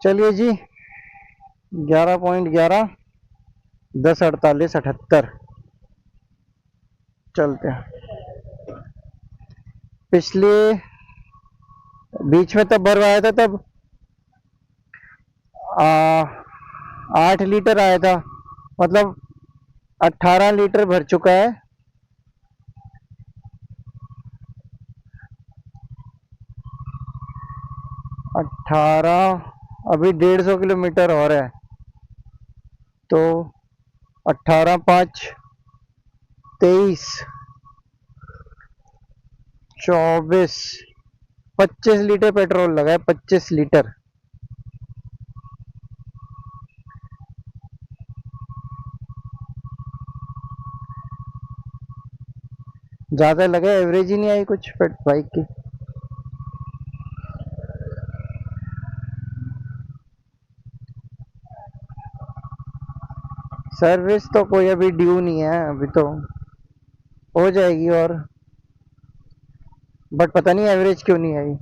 चलिए जी, 11.11, 10:48, 78 चलते हैं। पिछले बीच में तब भरवाया था तब 8 लीटर आया था, मतलब 18 लीटर भर चुका है। 18, अभी 150 किलोमीटर और है, तो 18, 5, 23, 24, 25 लीटर पेट्रोल लगा है, 25 लीटर। ज्यादा लगा, एवरेज ही नहीं आई कुछ बाइक की। सर्विस तो कोई अभी ड्यू नहीं है, अभी तो हो जाएगी, और बट पता नहीं एवरेज क्यों नहीं आई।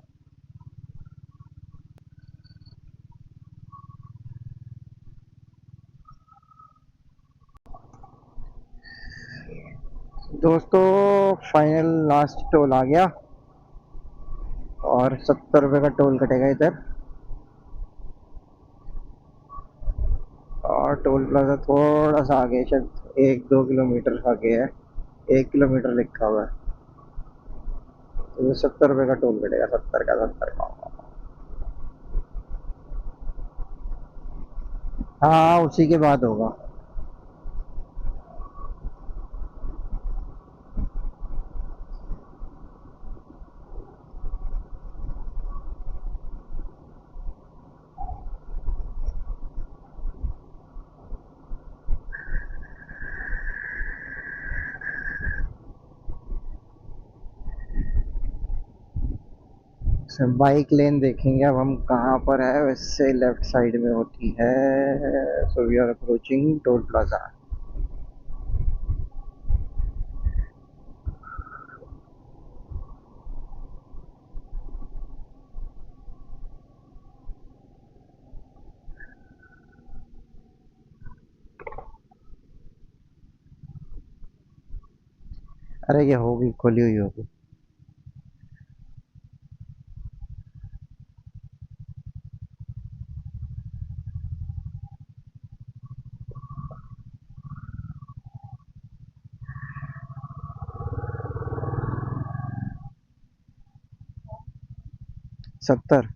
दोस्तों, फाइनल लास्ट टोल आ गया और 70 रुपये का टोल कटेगा इधर। और टोल प्लाजा थोड़ा सा आगे, शायद 1-2 किलोमीटर आगे है, 1 किलोमीटर लिखा हुआ है। तो ये 70 रुपये का टोल कटेगा, 70 का। हाँ, उसी के बाद होगा। बाइक लेन देखेंगे अब हम कहाँ पर है, वैसे लेफ्ट साइड में होती है। So we are approaching toll plaza. अरे ये होगी, खुली हुई होगी। सत्तर।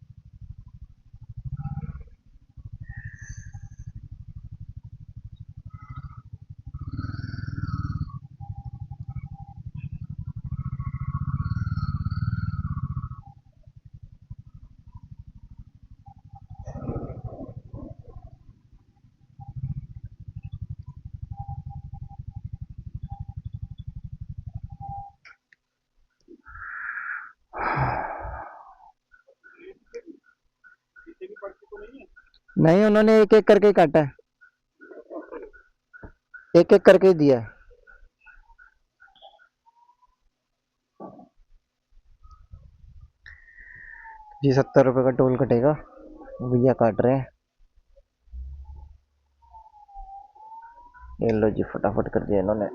नहीं, उन्होंने एक एक करके ही काटा है, एक एक करके ही दिया है। जी 70 रुपये का टोल कटेगा, भैया काट रहे हैं। ये लो जी, फटाफट कर दिया इन्होंने।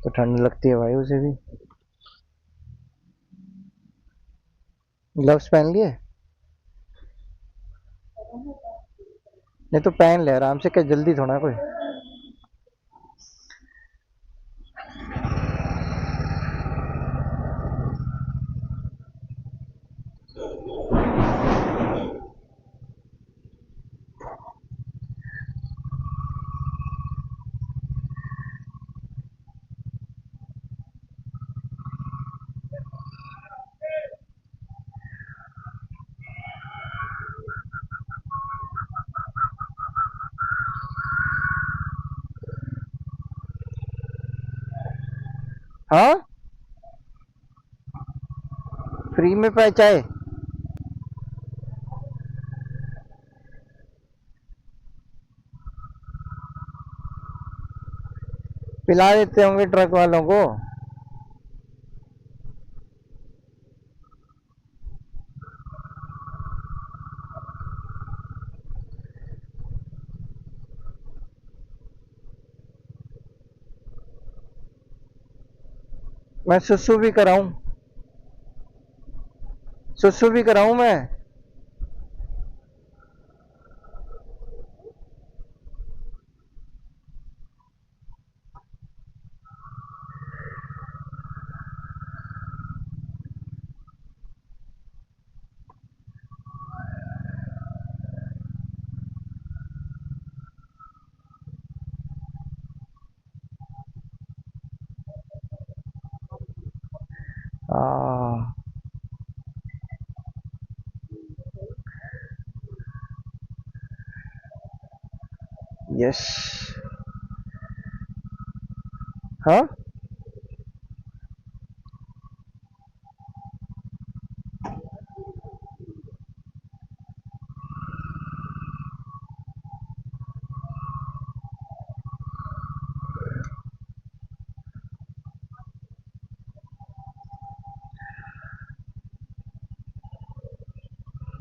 तो ठंड लगती है भाई उसे भी। ग्लव्स पहन लिए? नहीं तो पहन ले आराम से, क्या जल्दी थोड़ा कोई। हाँ, फ्री में पाए चाय? पिला देते होंगे ट्रक वालों को। मैं सुसु भी कराऊं? सुसु भी कराऊं मैं? आ, यस। हाँ,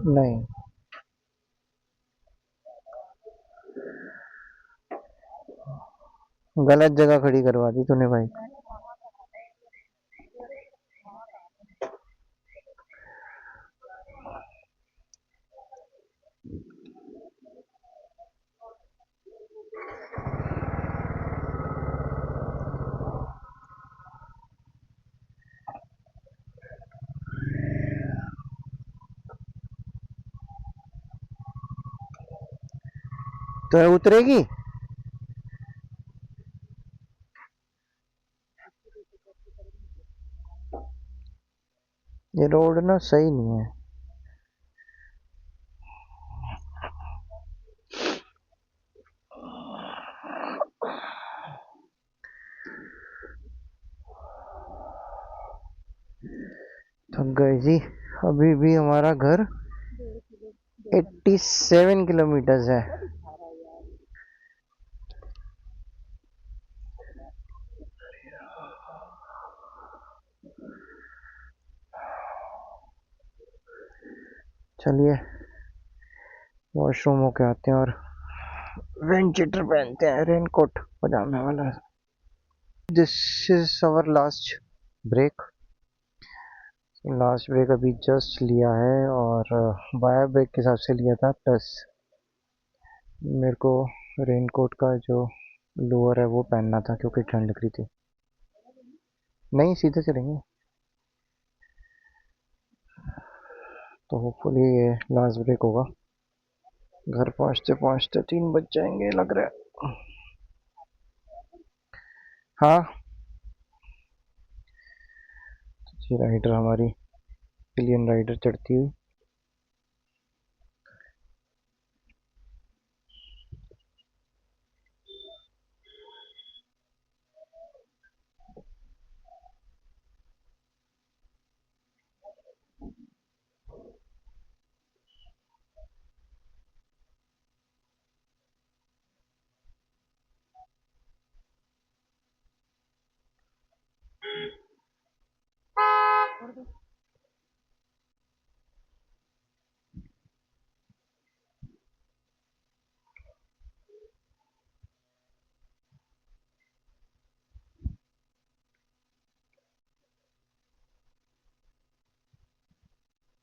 नहीं, गलत जगह खड़ी करवा दी तूने भाई। तो ये उतरेगी? ये रोड ना सही नहीं है। थक गए जी। अभी भी हमारा घर 87 किलोमीटर्स है। चलिए वॉशरूम होके आते हैं और रेनचीटर पहनते हैं, रेनकोट पजामे वाला। This is our break last break अभी जस्ट लिया है और बाया ब्रेक के हिसाब से लिया था। प्लस मेरे को रेनकोट का जो लोअर है वो पहनना था क्योंकि ठंड लग रही थी। नहीं सीधे चलेंगे तो होपफुली ये लास्ट ब्रेक होगा। घर पहुंचते पहुंचते 3 बज जाएंगे लग रहा है। हाँ ये राइडर हमारी पिलियन राइडर चढ़ती हुई।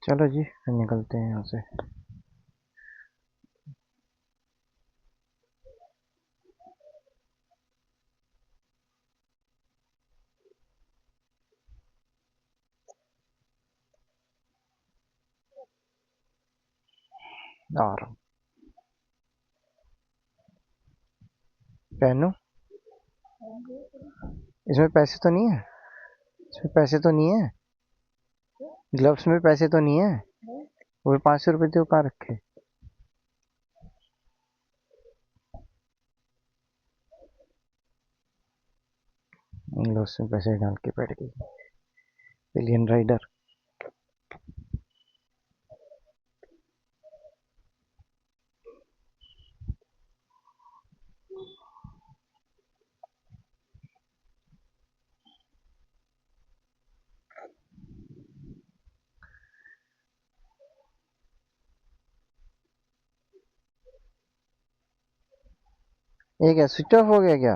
चलो जी निकलते हैं यहाँ से। आ रहा हूँ। पहनूं? इसमें पैसे तो नहीं है? इसमें पैसे तो नहीं है? ग्लव्स में पैसे तो नहीं है? वो 500 रुपये तो कहाँ रखे? ग्लव्स में पैसे डाल के बैठ गई पिलियन राइडर। ये क्या स्विच ऑफ हो गया क्या?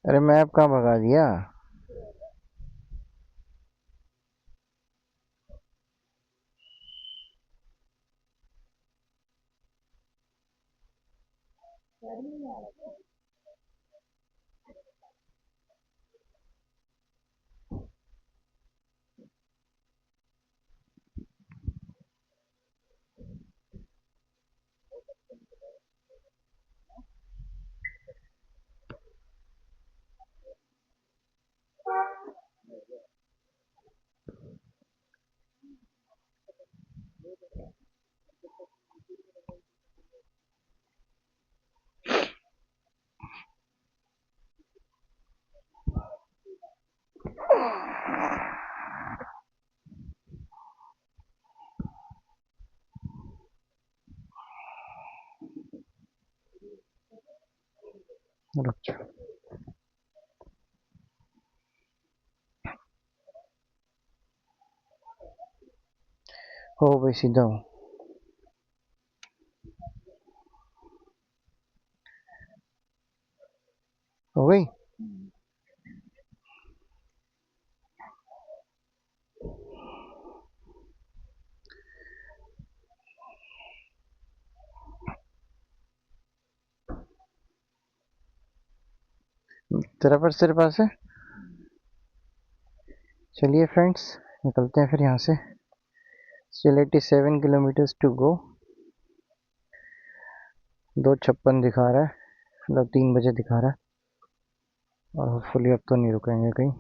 अरे मैप कहाँ भगा दिया? रुक जा। हो भाई सीधा हूँ। हो गई। तेरा पर्स तेरे पास है? चलिए फ्रेंड्स निकलते हैं फिर यहाँ से। Still 87 kilometres to go. 2:56 दिखा रहा है, मतलब 3 बजे दिखा रहा है। और होपफुली अब तो नहीं रुकेंगे कहीं।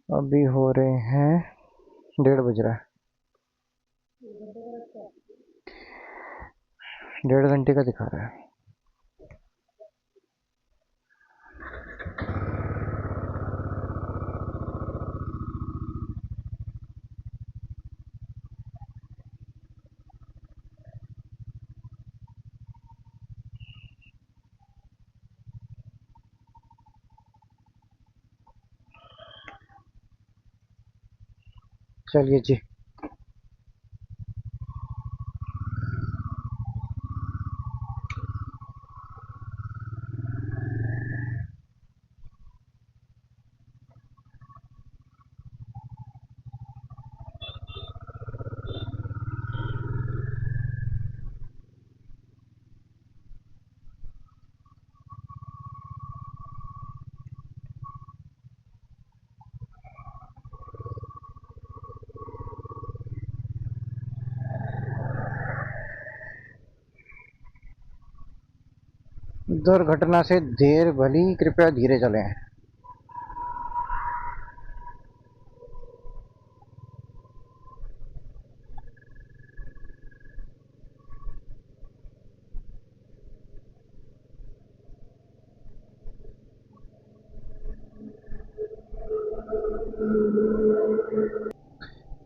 अभी हो रहे हैं 1:30 बज रहा है। 1.5 घंटे का दिखा रहा है। चलिए जी। दुर्घटना से देर भली, कृपया धीरे चलें।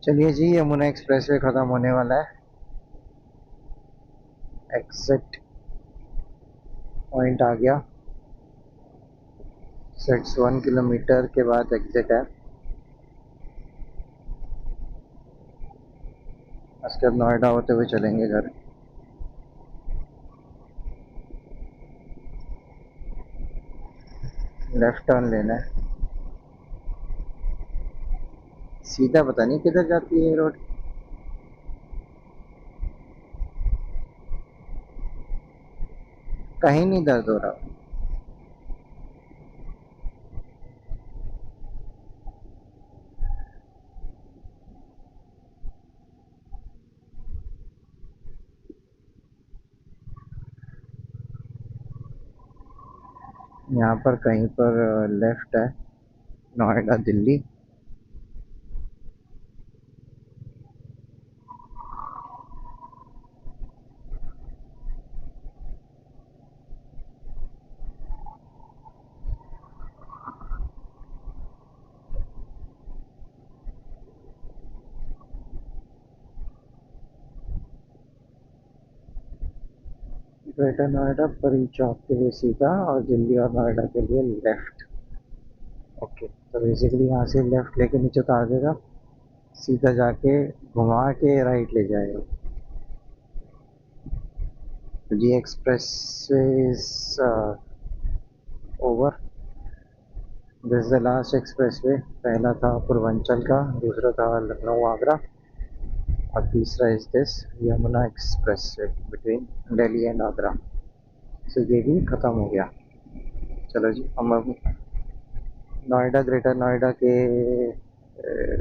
चलिए जी, यमुना एक्सप्रेसवे खत्म होने वाला है। एग्जिट पॉइंट आ गया। 1 किलोमीटर के बाद एग्जिट है। उसके बाद नोएडा होते हुए चलेंगे घर। लेफ्ट टर्न लेना है। सीधा पता नहीं किधर जाती है ये रोड। कहीं नहीं दर्द हो रहा। यहाँ पर कहीं पर लेफ्ट है, नोएडा दिल्ली। ग्रेटर नोएडा परी चौक के लिए सीधा और दिल्ली और नोएडा के लिए लेफ्ट। ओके, तो बेसिकली यहाँ से लेफ्ट लेके नीचे उतार देगा, सीधा जाके घुमा के राइट ले जाएगा। जी express is over. This is the last expressway. पहला था पूर्वांचल का, दूसरा था लखनऊ आगरा, और तीसरा is this Yamuna expressway between Delhi and Agra. So ये भी ख़त्म हो गया। चलो जी, हम अब नोएडा, ग्रेटर नोएडा के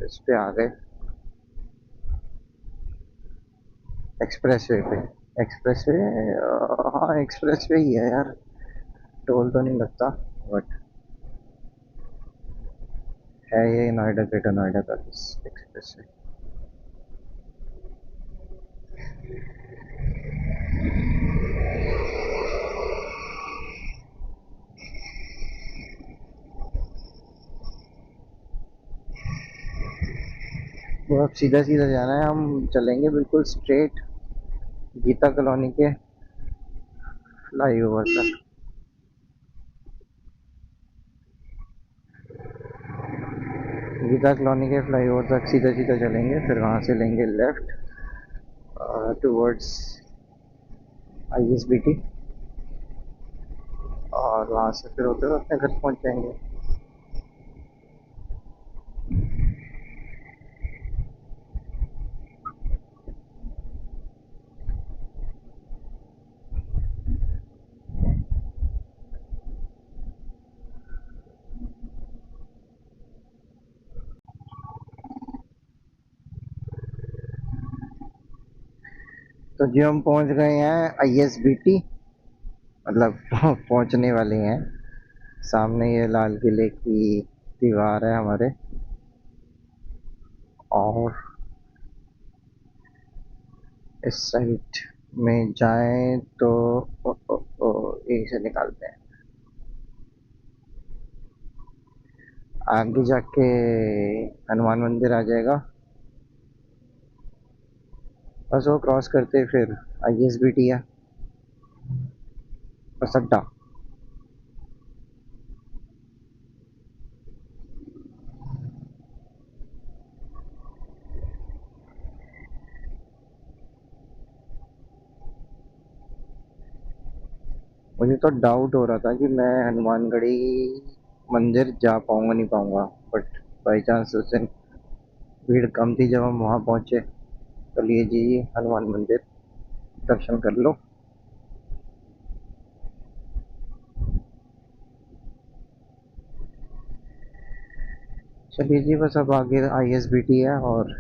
इस पे आ गए, एक्सप्रेस वे पे। एक्सप्रेस वे, हाँ एक्सप्रेस वे ही है यार, टोल तो नहीं लगता, बट है ये नोएडा ग्रेटर नोएडा का एक्सप्रेस वे। वो अब सीधा सीधा जाना है, हम चलेंगे बिल्कुल स्ट्रेट गीता कॉलोनी के फ्लाईओवर तक। गीता कॉलोनी के फ्लाईओवर तक सीधा सीधा चलेंगे, फिर वहाँ से लेंगे लेफ्ट टूवर्ड्स ISBT, और वहाँ से फिर होते हुए अपने घर पहुँच जाएंगे। तो जी हम पहुँच गए हैं ISBT, मतलब पहुँचने वाले हैं। सामने ये लाल किले की दीवार है हमारे, और इस साइड में जाएं तो यहीं से निकालते हैं। आगे जाके हनुमान मंदिर आ जाएगा, बस वो क्रॉस करते फिर ISBT है, बस अड्डा। मुझे तो डाउट हो रहा था कि मैं हनुमानगढ़ी मंदिर जा पाऊंगा नहीं पाऊंगा, बट बाई चांस उस दिन भीड़ कम थी जब हम वहाँ पहुँचे। चलिए जी, हनुमान मंदिर दर्शन कर लो। चलिए जी, बस अब आगे ISBT है और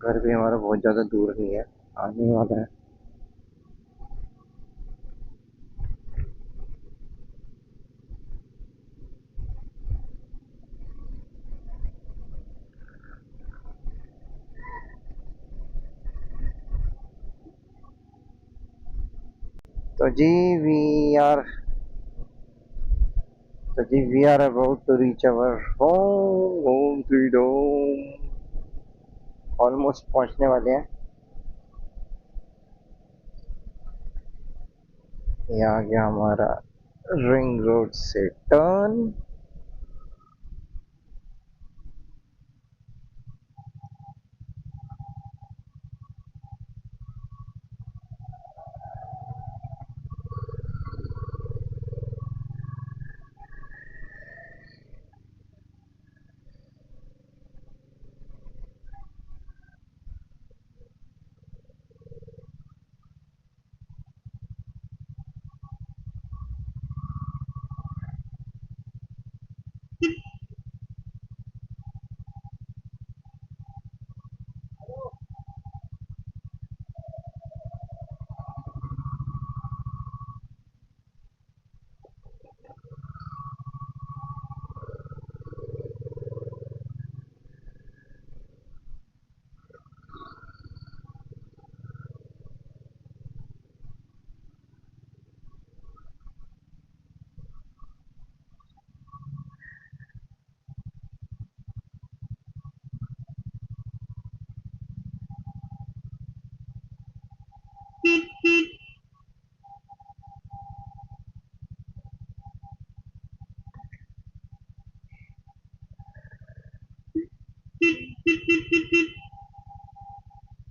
घर भी हमारा बहुत ज़्यादा दूर नहीं है, आने वाला है। तो जी वी आर तो जी we are about to reach our home, home sweet home. Almost पहुंचने वाले हैं। ये आ गया हमारा रिंग रोड से टर्न।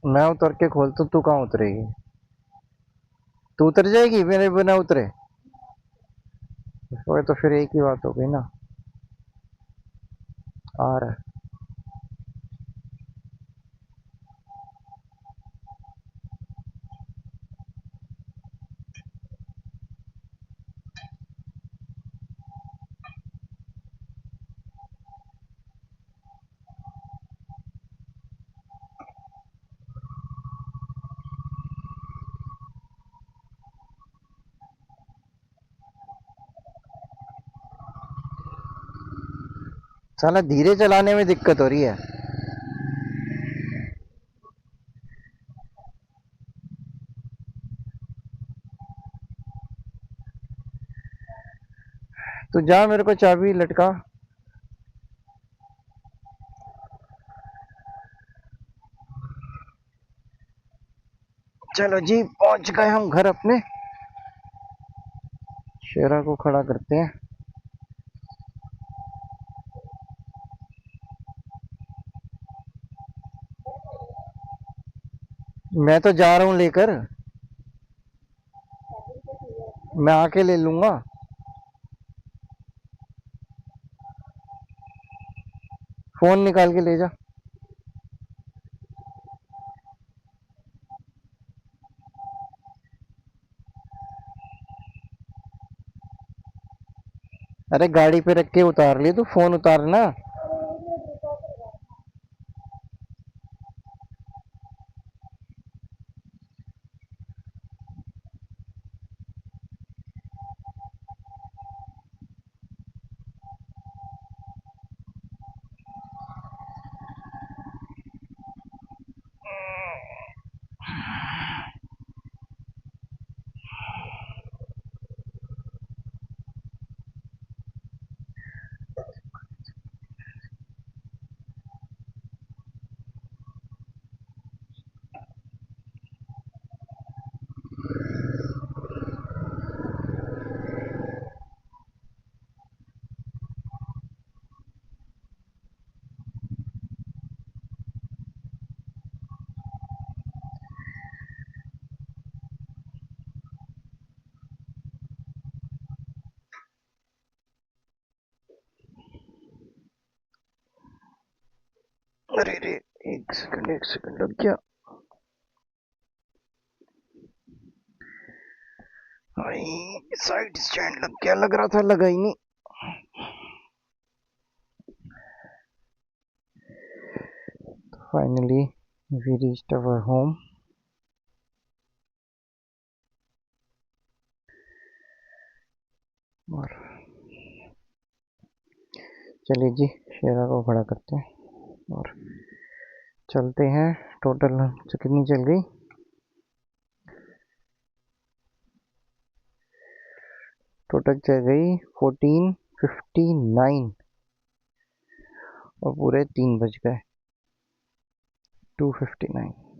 मैं उतर के खोल तो तू कहाँ उतरेगी? तू उतर जाएगी मेरे बिना उतरे? वो तो फिर एक ही बात हो गई ना। आ रहा है। साला धीरे चलाने में दिक्कत हो रही है। तू जा, मेरे को चाबी लटका। चलो जी, पहुंच गए हम घर अपने। शेरा को खड़ा करते हैं। मैं तो जा रहा हूँ लेकर, मैं आके ले लूंगा। फोन निकाल के ले जा। अरे गाड़ी पे रख के उतार ले, तू फोन उतारना। अरे रे, एक सेकंड लग गया भाई। साइड स्टैंड लग गया, लग रहा था लगा ही नहीं। Finally we reached our home. और चलिए जी, शेरा को खड़ा करते हैं और चलते हैं। टोटल कितनी चल गई? टोटल चल गई 1459 और पूरे 3 बज गए। 2:59।